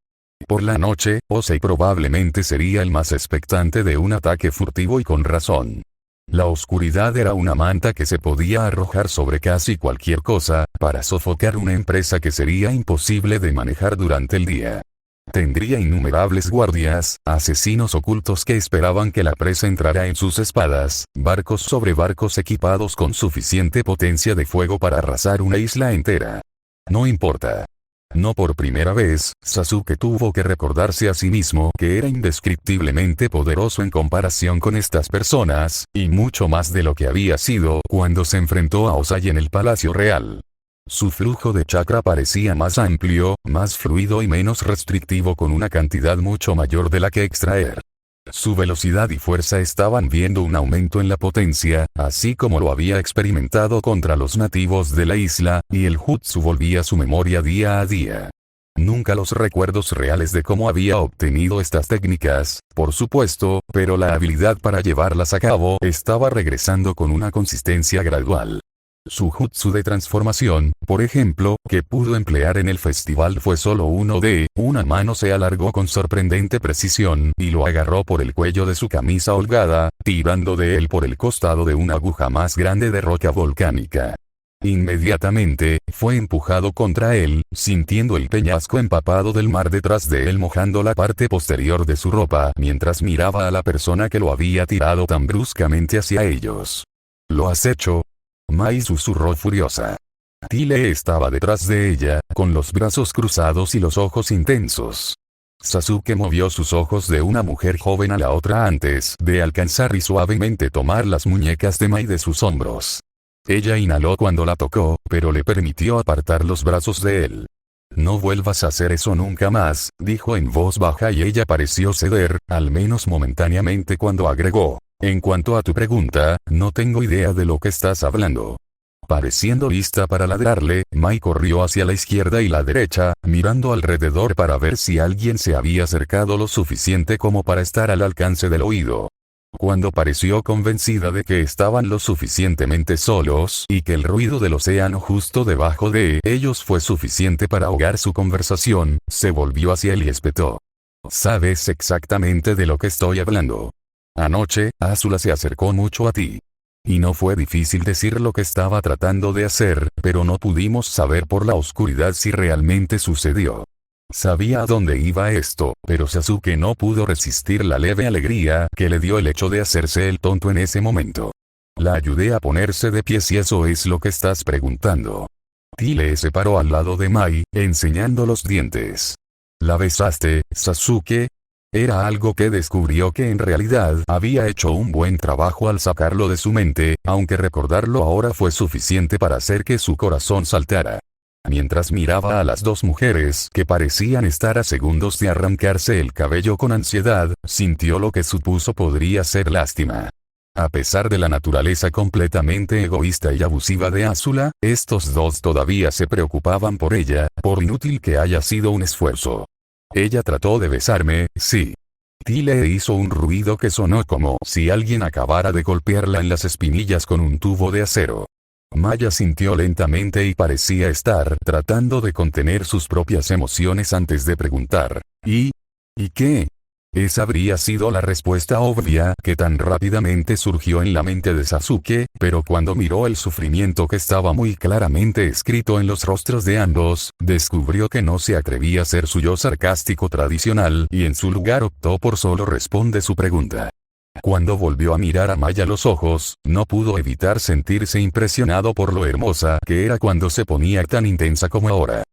Por la noche, Ozai probablemente sería el más expectante de un ataque furtivo y con razón. La oscuridad era una manta que se podía arrojar sobre casi cualquier cosa, para sofocar una empresa que sería imposible de manejar durante el día. Tendría innumerables guardias, asesinos ocultos que esperaban que la presa entrara en sus espadas, barcos sobre barcos equipados con suficiente potencia de fuego para arrasar una isla entera. No importa. No por primera vez, Sasuke tuvo que recordarse a sí mismo que era indescriptiblemente poderoso en comparación con estas personas, y mucho más de lo que había sido cuando se enfrentó a Ozai en el Palacio Real. Su flujo de chakra parecía más amplio, más fluido y menos restrictivo con una cantidad mucho mayor de la que extraer. Su velocidad y fuerza estaban viendo un aumento en la potencia, así como lo había experimentado contra los nativos de la isla, y el jutsu volvía a su memoria día a día. Nunca los recuerdos reales de cómo había obtenido estas técnicas, por supuesto, pero la habilidad para llevarlas a cabo estaba regresando con una consistencia gradual. Su jutsu de transformación, por ejemplo, que pudo emplear en el festival fue solo uno de, una mano se alargó con sorprendente precisión y lo agarró por el cuello de su camisa holgada, tirando de él por el costado de una aguja más grande de roca volcánica. Inmediatamente, fue empujado contra él, sintiendo el peñasco empapado del mar detrás de él mojando la parte posterior de su ropa mientras miraba a la persona que lo había tirado tan bruscamente hacia ellos. ¿Lo has hecho? Mai susurró furiosa. Tile estaba detrás de ella, con los brazos cruzados y los ojos intensos. Sasuke movió sus ojos de una mujer joven a la otra antes de alcanzar y suavemente tomar las muñecas de Mai de sus hombros. Ella inhaló cuando la tocó, pero le permitió apartar los brazos de él. No vuelvas a hacer eso nunca más, dijo en voz baja y ella pareció ceder, al menos momentáneamente cuando agregó. En cuanto a tu pregunta, no tengo idea de lo que estás hablando. Pareciendo lista para ladrarle, Mai corrió hacia la izquierda y la derecha, mirando alrededor para ver si alguien se había acercado lo suficiente como para estar al alcance del oído. Cuando pareció convencida de que estaban lo suficientemente solos y que el ruido del océano justo debajo de ellos fue suficiente para ahogar su conversación, se volvió hacia él y espetó. ¿Sabes exactamente de lo que estoy hablando? Anoche, Azula se acercó mucho a ti. Y no fue difícil decir lo que estaba tratando de hacer, pero no pudimos saber por la oscuridad si realmente sucedió. Sabía a dónde iba esto, pero Sasuke no pudo resistir la leve alegría que le dio el hecho de hacerse el tonto en ese momento. La ayudé a ponerse de pie si eso es lo que estás preguntando. Tile se paró al lado de Mai, enseñando los dientes. ¿La besaste, Sasuke? Era algo que descubrió que en realidad había hecho un buen trabajo al sacarlo de su mente, aunque recordarlo ahora fue suficiente para hacer que su corazón saltara. Mientras miraba a las dos mujeres que parecían estar a segundos de arrancarse el cabello con ansiedad, sintió lo que supuso podría ser lástima. A pesar de la naturaleza completamente egoísta y abusiva de Azula, estos dos todavía se preocupaban por ella, por inútil que haya sido un esfuerzo. Ella trató de besarme, sí. Tile hizo un ruido que sonó como si alguien acabara de golpearla en las espinillas con un tubo de acero. Maya sintió lentamente y parecía estar tratando de contener sus propias emociones antes de preguntar. ¿Y qué? Esa habría sido la respuesta obvia que tan rápidamente surgió en la mente de Sasuke, pero cuando miró el sufrimiento que estaba muy claramente escrito en los rostros de ambos, descubrió que no se atrevía a ser su yo sarcástico tradicional y en su lugar optó por solo responde su pregunta. Cuando volvió a mirar a Maya a los ojos, no pudo evitar sentirse impresionado por lo hermosa que era cuando se ponía tan intensa como ahora.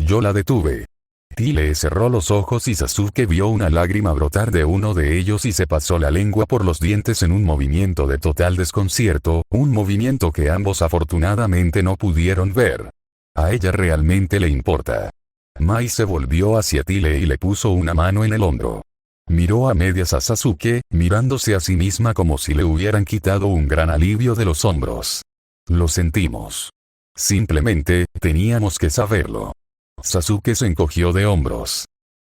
Yo la detuve. Tile cerró los ojos y Sasuke vio una lágrima brotar de uno de ellos y se pasó la lengua por los dientes en un movimiento de total desconcierto, un movimiento que ambos afortunadamente no pudieron ver. A ella realmente le importa. Mai se volvió hacia Tile y le puso una mano en el hombro. Miró a medias a Sasuke, mirándose a sí misma como si le hubieran quitado un gran alivio de los hombros. Lo sentimos. Simplemente, teníamos que saberlo. Sasuke se encogió de hombros.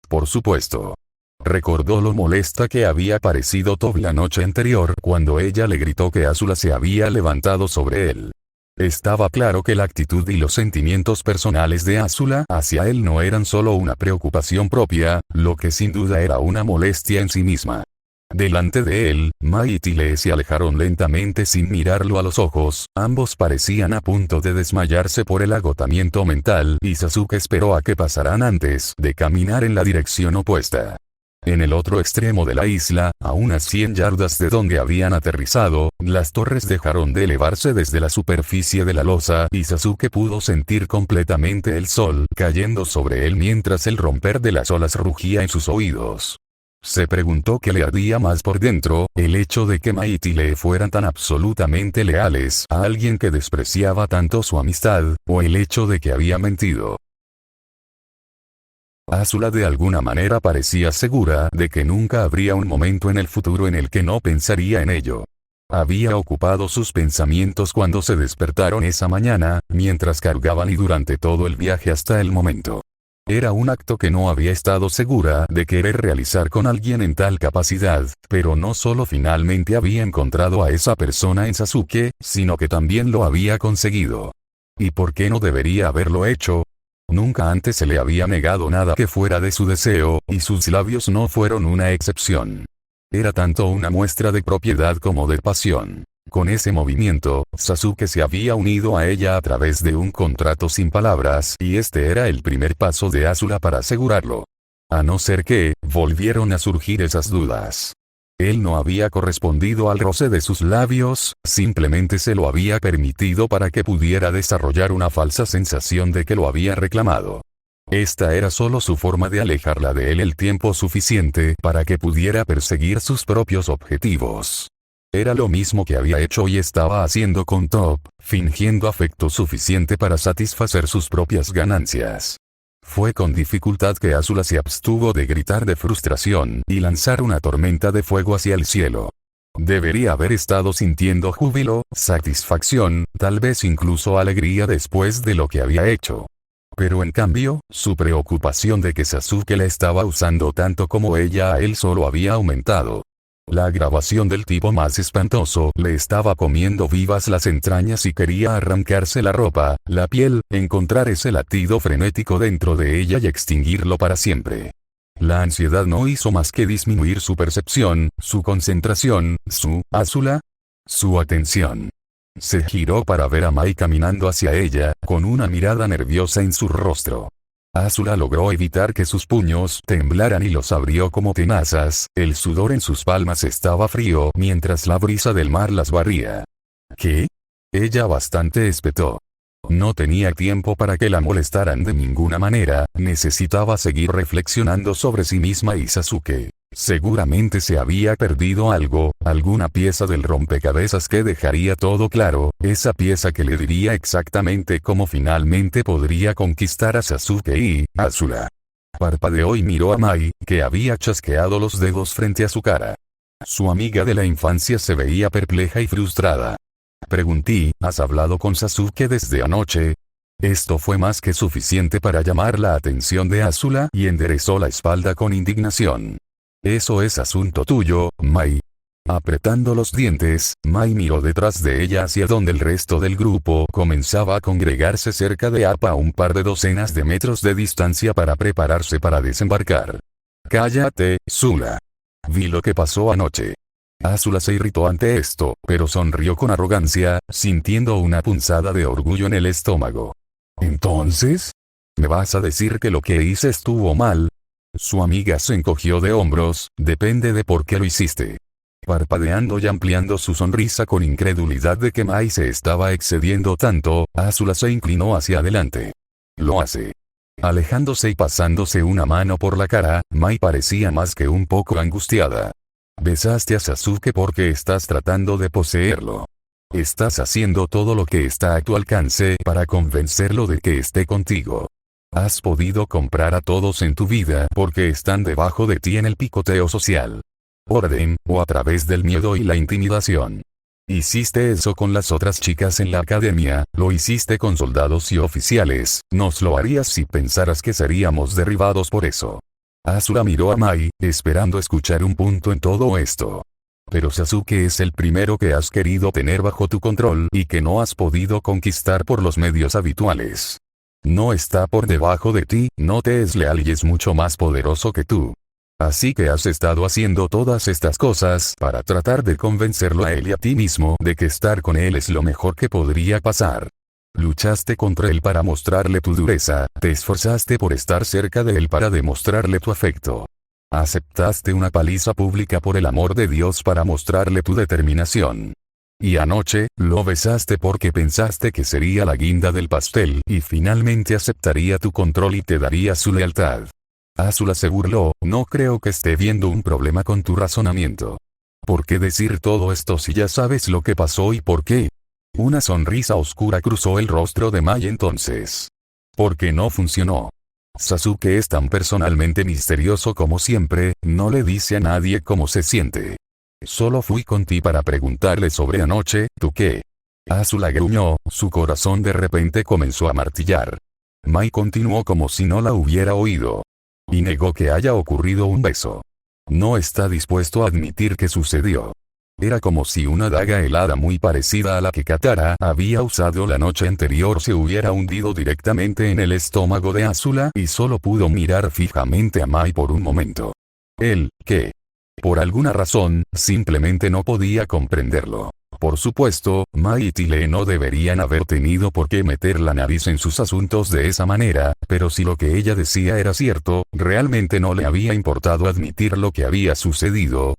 Por supuesto. Recordó lo molesta que había parecido Tobi la noche anterior cuando ella le gritó que Azula se había levantado sobre él. Estaba claro que la actitud y los sentimientos personales de Azula hacia él no eran solo una preocupación propia, lo que sin duda era una molestia en sí misma. Delante de él, Mai y Tile se alejaron lentamente sin mirarlo a los ojos, ambos parecían a punto de desmayarse por el agotamiento mental y Sasuke esperó a que pasaran antes de caminar en la dirección opuesta. En el otro extremo de la isla, a unas 100 yardas de donde habían aterrizado, las torres dejaron de elevarse desde la superficie de la losa y Sasuke pudo sentir completamente el sol cayendo sobre él mientras el romper de las olas rugía en sus oídos. Se preguntó qué le ardía más por dentro, el hecho de que Mai y Tile fueran tan absolutamente leales a alguien que despreciaba tanto su amistad, o el hecho de que había mentido. Azula de alguna manera parecía segura de que nunca habría un momento en el futuro en el que no pensaría en ello. Había ocupado sus pensamientos cuando se despertaron esa mañana, mientras cargaban y durante todo el viaje hasta el momento. Era un acto que no había estado segura de querer realizar con alguien en tal capacidad, pero no solo finalmente había encontrado a esa persona en Sasuke, sino que también lo había conseguido. ¿Y por qué no debería haberlo hecho? Nunca antes se le había negado nada que fuera de su deseo, y sus labios no fueron una excepción. Era tanto una muestra de propiedad como de pasión. Con ese movimiento, Sasuke se había unido a ella a través de un contrato sin palabras y este era el primer paso de Azula para asegurarlo. A no ser que, volvieron a surgir esas dudas. Él no había correspondido al roce de sus labios, simplemente se lo había permitido para que pudiera desarrollar una falsa sensación de que lo había reclamado. Esta era solo su forma de alejarla de él el tiempo suficiente para que pudiera perseguir sus propios objetivos. Era lo mismo que había hecho y estaba haciendo con Top, fingiendo afecto suficiente para satisfacer sus propias ganancias. Fue con dificultad que Azula se abstuvo de gritar de frustración y lanzar una tormenta de fuego hacia el cielo. Debería haber estado sintiendo júbilo, satisfacción, tal vez incluso alegría después de lo que había hecho. Pero en cambio, su preocupación de que Sasuke la estaba usando tanto como ella a él solo había aumentado. La grabación del tipo más espantoso le estaba comiendo vivas las entrañas y quería arrancarse la ropa, la piel, encontrar ese latido frenético dentro de ella y extinguirlo para siempre. La ansiedad no hizo más que disminuir su percepción, su concentración, su atención. Se giró para ver a Mai caminando hacia ella, con una mirada nerviosa en su rostro. Azula logró evitar que sus puños temblaran y los abrió como tenazas, el sudor en sus palmas estaba frío mientras la brisa del mar las barría. ¿Qué? Ella bastante espetó. No tenía tiempo para que la molestaran de ninguna manera, necesitaba seguir reflexionando sobre sí misma y Sasuke. Seguramente se había perdido algo, alguna pieza del rompecabezas que dejaría todo claro, esa pieza que le diría exactamente cómo finalmente podría conquistar a Sasuke y Azula. Parpadeó y miró a Mai, que había chasqueado los dedos frente a su cara. Su amiga de la infancia se veía perpleja y frustrada. Pregunté, ¿has hablado con Sasuke desde anoche? Esto fue más que suficiente para llamar la atención de Azula y enderezó la espalda con indignación. Eso es asunto tuyo, Mai. Apretando los dientes, Mai miró detrás de ella hacia donde el resto del grupo comenzaba a congregarse cerca de Appa a un par de docenas de metros de distancia para prepararse para desembarcar. Cállate, Zula. Vi lo que pasó anoche. Azula se irritó ante esto, pero sonrió con arrogancia, sintiendo una punzada de orgullo en el estómago. ¿Entonces? ¿Me vas a decir que lo que hice estuvo mal? Su amiga se encogió de hombros, depende de por qué lo hiciste. Parpadeando y ampliando su sonrisa con incredulidad de que Mai se estaba excediendo tanto, Azula se inclinó hacia adelante. Lo hace. Alejándose y pasándose una mano por la cara, Mai parecía más que un poco angustiada. Besaste a Sasuke porque estás tratando de poseerlo. Estás haciendo todo lo que está a tu alcance para convencerlo de que esté contigo. Has podido comprar a todos en tu vida porque están debajo de ti en el picoteo social. Orden, o a través del miedo y la intimidación. Hiciste eso con las otras chicas en la academia, lo hiciste con soldados y oficiales, nos lo harías si pensaras que seríamos derribados por eso. Azula miró a Mai, esperando escuchar un punto en todo esto. Pero Sasuke es el primero que has querido tener bajo tu control y que no has podido conquistar por los medios habituales. No está por debajo de ti, no te es leal y es mucho más poderoso que tú. Así que has estado haciendo todas estas cosas para tratar de convencerlo a él y a ti mismo de que estar con él es lo mejor que podría pasar. Luchaste contra él para mostrarle tu dureza, te esforzaste por estar cerca de él para demostrarle tu afecto. Aceptaste una paliza pública por el amor de Dios para mostrarle tu determinación. Y anoche, lo besaste porque pensaste que sería la guinda del pastel y finalmente aceptaría tu control y te daría su lealtad. Azula se burló, no creo que esté viendo un problema con tu razonamiento. ¿Por qué decir todo esto si ya sabes lo que pasó y por qué? Una sonrisa oscura cruzó el rostro de Mai entonces. Porque no funcionó. Sasuke es tan personalmente misterioso como siempre, no le dice a nadie cómo se siente. Solo fui con ti para preguntarle sobre anoche, ¿tú qué? Azula gruñó, su corazón de repente comenzó a martillar. Mai continuó como si no la hubiera oído. Y negó que haya ocurrido un beso. No está dispuesto a admitir que sucedió. Era como si una daga helada muy parecida a la que Katara había usado la noche anterior se hubiera hundido directamente en el estómago de Azula y solo pudo mirar fijamente a Mai por un momento. Él, que, por alguna razón, simplemente no podía comprenderlo. Por supuesto, Mai y Tile no deberían haber tenido por qué meter la nariz en sus asuntos de esa manera, pero si lo que ella decía era cierto, realmente no le había importado admitir lo que había sucedido.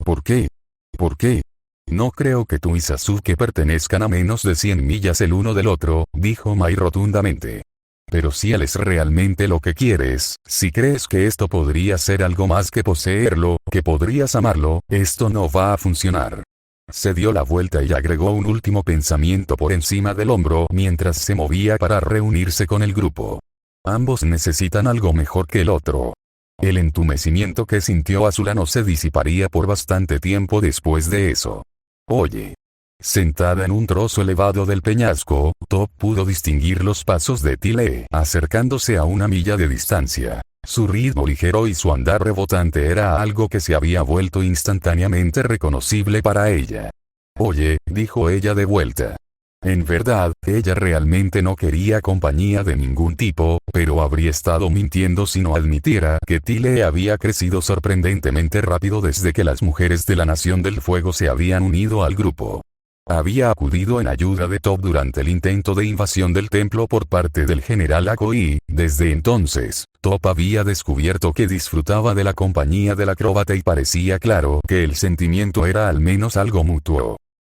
¿Por qué? ¿Por qué? No creo que tú y Sasuke pertenezcan a menos de 100 millas el uno del otro, dijo Mai rotundamente. Pero si él es realmente lo que quieres, si crees que esto podría ser algo más que poseerlo, que podrías amarlo, esto no va a funcionar. Se dio la vuelta y agregó un último pensamiento por encima del hombro mientras se movía para reunirse con el grupo. Ambos necesitan algo mejor que el otro. El entumecimiento que sintió Azula no se disiparía por bastante tiempo después de eso. Oye. Sentada en un trozo elevado del peñasco, Top pudo distinguir los pasos de Tile acercándose a una milla de distancia. Su ritmo ligero y su andar rebotante era algo que se había vuelto instantáneamente reconocible para ella. Oye, dijo ella de vuelta. En verdad, ella realmente no quería compañía de ningún tipo, pero habría estado mintiendo si no admitiera que Tile había crecido sorprendentemente rápido desde que las mujeres de la Nación del Fuego se habían unido al grupo. Había acudido en ayuda de Top durante el intento de invasión del templo por parte del general Ako y, desde entonces, Top había descubierto que disfrutaba de la compañía del acróbata y parecía claro que el sentimiento era al menos algo mutuo.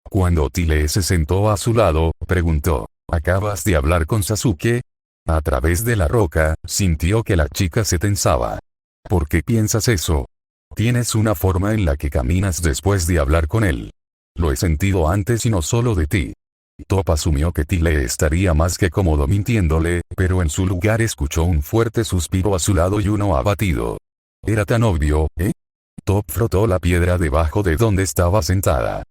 Cuando Tile se sentó a su lado, preguntó, ¿acabas de hablar con Sasuke? A través de la roca, sintió que la chica se tensaba. ¿Por qué piensas eso? Tienes una forma en la que caminas después de hablar con él. Lo he sentido antes y no solo de ti. Top asumió que Tile estaría más que cómodo mintiéndole, pero en su lugar escuchó un fuerte suspiro a su lado y uno abatido. Era tan obvio, ¿eh? Top frotó la piedra debajo de donde estaba sentada.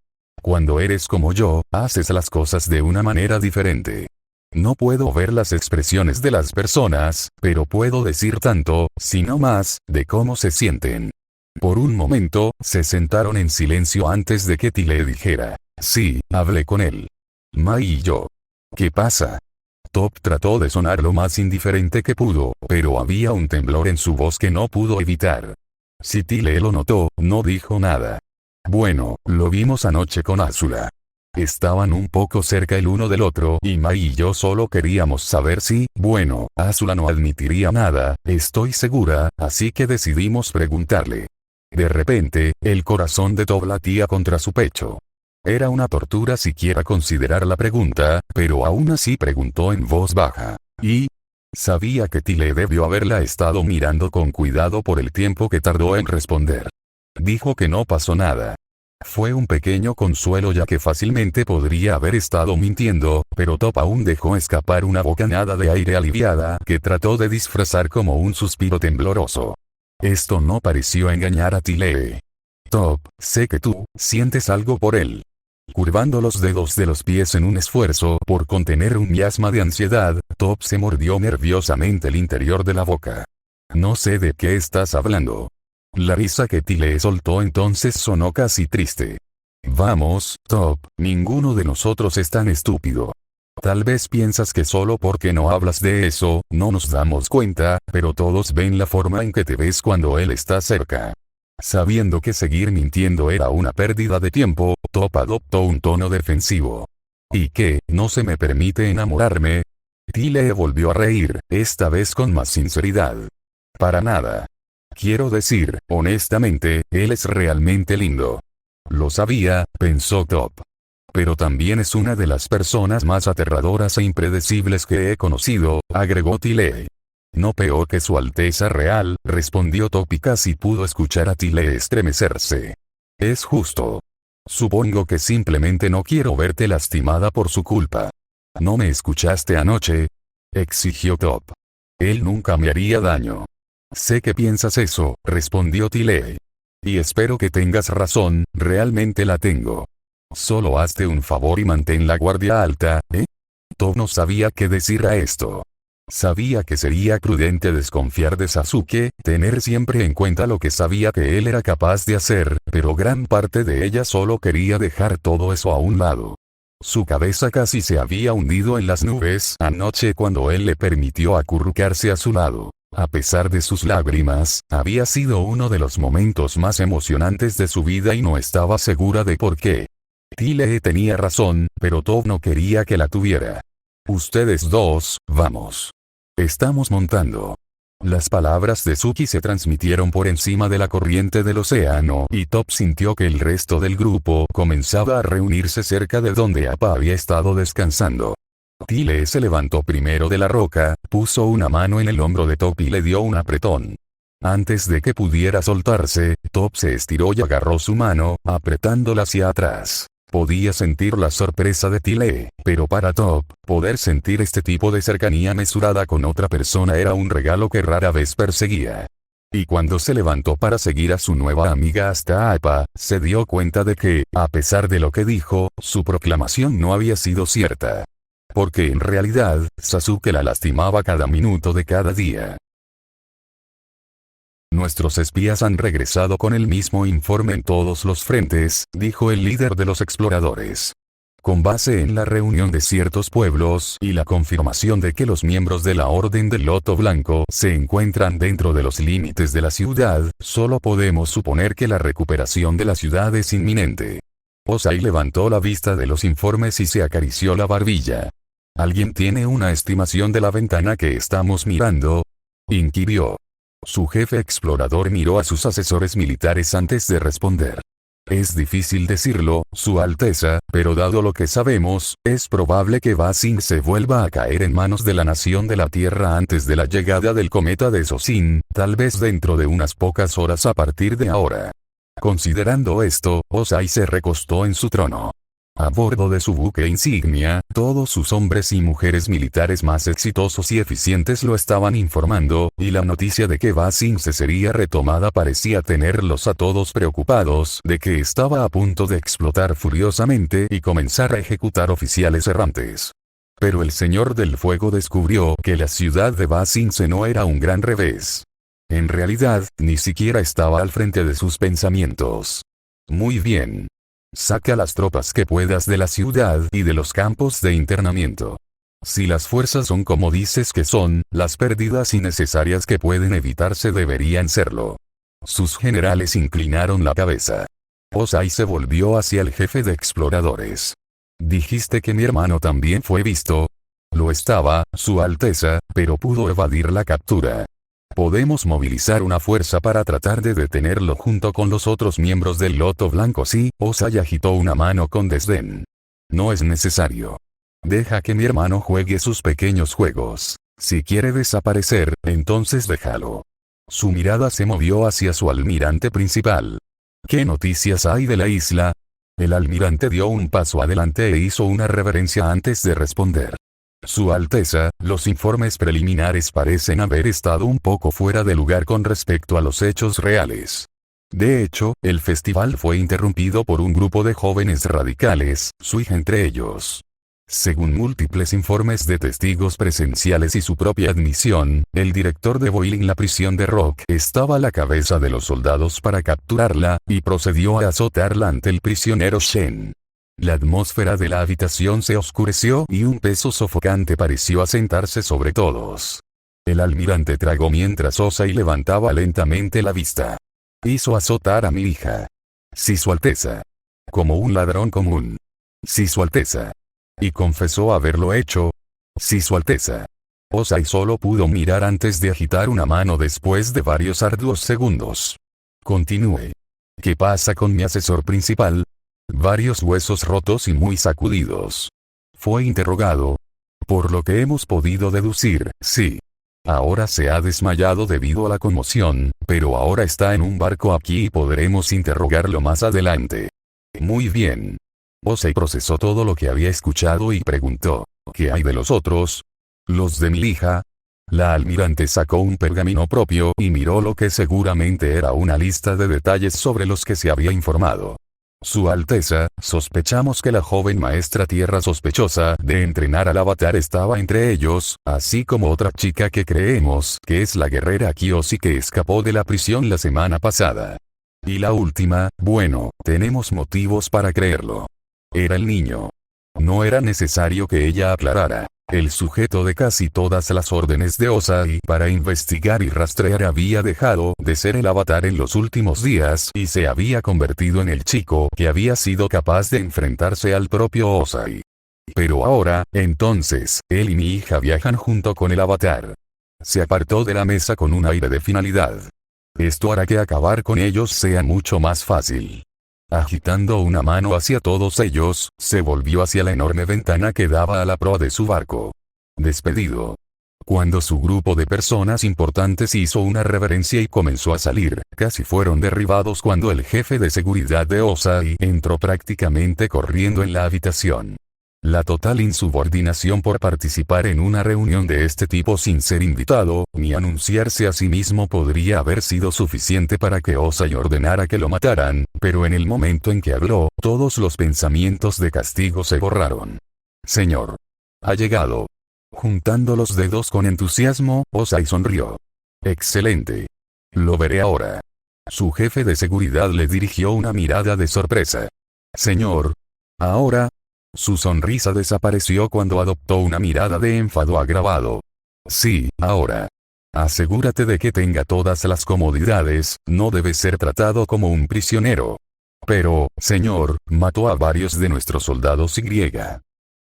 Cuando eres como yo, haces las cosas de una manera diferente. No puedo ver las expresiones de las personas, pero puedo decir tanto, si no más, de cómo se sienten. Por un momento, se sentaron en silencio antes de que Tile dijera, sí, hablé con él. Mai y yo. ¿Qué pasa? Top trató de sonar lo más indiferente que pudo, pero había un temblor en su voz que no pudo evitar. Si Tile lo notó, no dijo nada. Bueno, lo vimos anoche con Azula. Estaban un poco cerca el uno del otro y Mai y yo solo queríamos saber si, bueno, Azula no admitiría nada, estoy segura, así que decidimos preguntarle. De repente, el corazón de Top latía contra su pecho. Era una tortura siquiera considerar la pregunta, pero aún así preguntó en voz baja. ¿Y? Sabía que Tile debió haberla estado mirando con cuidado por el tiempo que tardó en responder. Dijo que no pasó nada. Fue un pequeño consuelo ya que fácilmente podría haber estado mintiendo, pero Top aún dejó escapar una bocanada de aire aliviada que trató de disfrazar como un suspiro tembloroso. Esto no pareció engañar a Tile. Top, sé que tú sientes algo por él. Curvando los dedos de los pies en un esfuerzo por contener un miasma de ansiedad, Top se mordió nerviosamente el interior de la boca. No sé de qué estás hablando. La risa que Tile soltó entonces sonó casi triste. Vamos, Top, ninguno de nosotros es tan estúpido. Tal vez piensas que solo porque no hablas de eso, no nos damos cuenta, pero todos ven la forma en que te ves cuando él está cerca. Sabiendo que seguir mintiendo era una pérdida de tiempo, Top adoptó un tono defensivo. ¿Y qué, no se me permite enamorarme? Tile volvió a reír, esta vez con más sinceridad. Para nada. Quiero decir, honestamente, él es realmente lindo. Lo sabía, pensó Top. Pero también es una de las personas más aterradoras e impredecibles que he conocido, agregó Tile. No peor que su Alteza Real, respondió Top y casi pudo escuchar a Tile estremecerse. Es justo. Supongo que simplemente no quiero verte lastimada por su culpa. ¿No me escuchaste anoche? Exigió Top. Él nunca me haría daño. Sé que piensas eso, respondió Tile. Y espero que tengas razón, realmente la tengo. Solo hazte un favor y mantén la guardia alta, ¿eh? Top no sabía qué decir a esto. Sabía que sería prudente desconfiar de Sasuke, tener siempre en cuenta lo que sabía que él era capaz de hacer, pero gran parte de ella solo quería dejar todo eso a un lado. Su cabeza casi se había hundido en las nubes anoche cuando él le permitió acurrucarse a su lado. A pesar de sus lágrimas, había sido uno de los momentos más emocionantes de su vida y no estaba segura de por qué. Tile tenía razón, pero Toph no quería que la tuviera. Ustedes dos, vamos. Estamos montando. Las palabras de Suki se transmitieron por encima de la corriente del océano y Toph sintió que el resto del grupo comenzaba a reunirse cerca de donde Appa había estado descansando. Tile se levantó primero de la roca, puso una mano en el hombro de Toph y le dio un apretón. Antes de que pudiera soltarse, Toph se estiró y agarró su mano, apretándola hacia atrás. Podía sentir la sorpresa de Tile, pero para Toph, poder sentir este tipo de cercanía mesurada con otra persona era un regalo que rara vez perseguía. Y cuando se levantó para seguir a su nueva amiga hasta Appa, se dio cuenta de que, a pesar de lo que dijo, su proclamación no había sido cierta. Porque en realidad, Sasuke la lastimaba cada minuto de cada día. Nuestros espías han regresado con el mismo informe en todos los frentes, dijo el líder de los exploradores. Con base en la reunión de ciertos pueblos y la confirmación de que los miembros de la Orden del Loto Blanco se encuentran dentro de los límites de la ciudad, solo podemos suponer que la recuperación de la ciudad es inminente. Ozai levantó la vista de los informes y se acarició la barbilla. ¿Alguien tiene una estimación de la ventana que estamos mirando?, inquirió. Su jefe explorador miró a sus asesores militares antes de responder. Es difícil decirlo, Su Alteza, pero dado lo que sabemos, es probable que Ba Sing se vuelva a caer en manos de la nación de la Tierra antes de la llegada del cometa de Zosin, tal vez dentro de unas pocas horas a partir de ahora. Considerando esto, Ozai se recostó en su trono. A bordo de su buque insignia, todos sus hombres y mujeres militares más exitosos y eficientes lo estaban informando, y la noticia de que Ba Sing se sería retomada parecía tenerlos a todos preocupados de que estaba a punto de explotar furiosamente y comenzar a ejecutar oficiales errantes. Pero el Señor del Fuego descubrió que la ciudad de Ba Sing no era un gran revés. En realidad, ni siquiera estaba al frente de sus pensamientos. Muy bien. Saca las tropas que puedas de la ciudad y de los campos de internamiento. Si las fuerzas son como dices que son, las pérdidas innecesarias que pueden evitarse deberían serlo. Sus generales inclinaron la cabeza. Ozai se volvió hacia el jefe de exploradores. ¿Dijiste que mi hermano también fue visto? Lo estaba, Su Alteza, pero pudo evadir la captura. Podemos movilizar una fuerza para tratar de detenerlo junto con los otros miembros del Loto Blanco. Sí, Ozai agitó una mano con desdén. No es necesario. Deja que mi hermano juegue sus pequeños juegos. Si quiere desaparecer, entonces déjalo. Su mirada se movió hacia su almirante principal. ¿Qué noticias hay de la isla? El almirante dio un paso adelante e hizo una reverencia antes de responder. Su Alteza, los informes preliminares parecen haber estado un poco fuera de lugar con respecto a los hechos reales. De hecho, el festival fue interrumpido por un grupo de jóvenes radicales, Suig entre ellos. Según múltiples informes de testigos presenciales y su propia admisión, el director de Boiling, la prisión de Rock, estaba a la cabeza de los soldados para capturarla, y procedió a azotarla ante el prisionero Shen. La atmósfera de la habitación se oscureció y un peso sofocante pareció asentarse sobre todos. El almirante tragó mientras Ozai levantaba lentamente la vista. Hizo azotar a mi hija. Sí, Su Alteza. Como un ladrón común. Sí, Su Alteza. Y confesó haberlo hecho. Sí, Su Alteza. Ozai solo pudo mirar antes de agitar una mano después de varios arduos segundos. Continúe. ¿Qué pasa con mi asesor principal? Varios huesos rotos y muy sacudidos. Fue interrogado. Por lo que hemos podido deducir, sí. Ahora se ha desmayado debido a la conmoción, pero ahora está en un barco aquí y podremos interrogarlo más adelante. Muy bien. Ozai procesó todo lo que había escuchado y preguntó, ¿qué hay de los otros? ¿Los de mi hija? La almirante sacó un pergamino propio y miró lo que seguramente era una lista de detalles sobre los que se había informado. Su Alteza, sospechamos que la joven maestra tierra sospechosa de entrenar al avatar estaba entre ellos, así como otra chica que creemos que es la guerrera Kyoshi que escapó de la prisión la semana pasada. Y la última, bueno, tenemos motivos para creerlo. Era el niño. No era necesario que ella aclarara. El sujeto de casi todas las órdenes de Ozai para investigar y rastrear había dejado de ser el avatar en los últimos días y se había convertido en el chico que había sido capaz de enfrentarse al propio Ozai. Pero ahora, entonces, él y mi hija viajan junto con el avatar. Se apartó de la mesa con un aire de finalidad. Esto hará que acabar con ellos sea mucho más fácil. Agitando una mano hacia todos ellos, se volvió hacia la enorme ventana que daba a la proa de su barco. Despedido. Cuando su grupo de personas importantes hizo una reverencia y comenzó a salir, casi fueron derribados cuando el jefe de seguridad de Ozai entró prácticamente corriendo en la habitación. La total insubordinación por participar en una reunión de este tipo sin ser invitado, ni anunciarse a sí mismo podría haber sido suficiente para que Ozai ordenara que lo mataran, pero en el momento en que habló, todos los pensamientos de castigo se borraron. Señor. Ha llegado. Juntando los dedos con entusiasmo, Ozai sonrió. Excelente. Lo veré ahora. Su jefe de seguridad le dirigió una mirada de sorpresa. Señor. Ahora. Su sonrisa desapareció cuando adoptó una mirada de enfado agravado. Sí, ahora. Asegúrate de que tenga todas las comodidades, no debe ser tratado como un prisionero. Pero, señor, mató a varios de nuestros soldados y.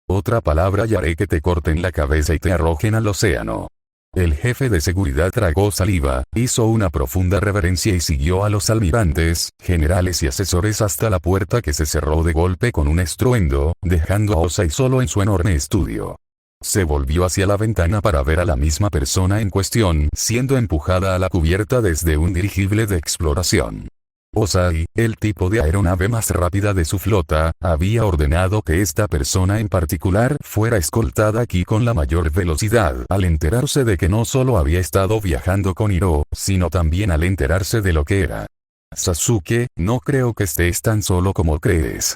Otra palabra y haré que te corten la cabeza y te arrojen al océano. El jefe de seguridad tragó saliva, hizo una profunda reverencia y siguió a los almirantes, generales y asesores hasta la puerta que se cerró de golpe con un estruendo, dejando a Ozai solo en su enorme estudio. Se volvió hacia la ventana para ver a la misma persona en cuestión siendo empujada a la cubierta desde un dirigible de exploración. Ozai, el tipo de aeronave más rápida de su flota, había ordenado que esta persona en particular fuera escoltada aquí con la mayor velocidad al enterarse de que no solo había estado viajando con Hiro, sino también al enterarse de lo que era. Sasuke, no creo que estés tan solo como crees.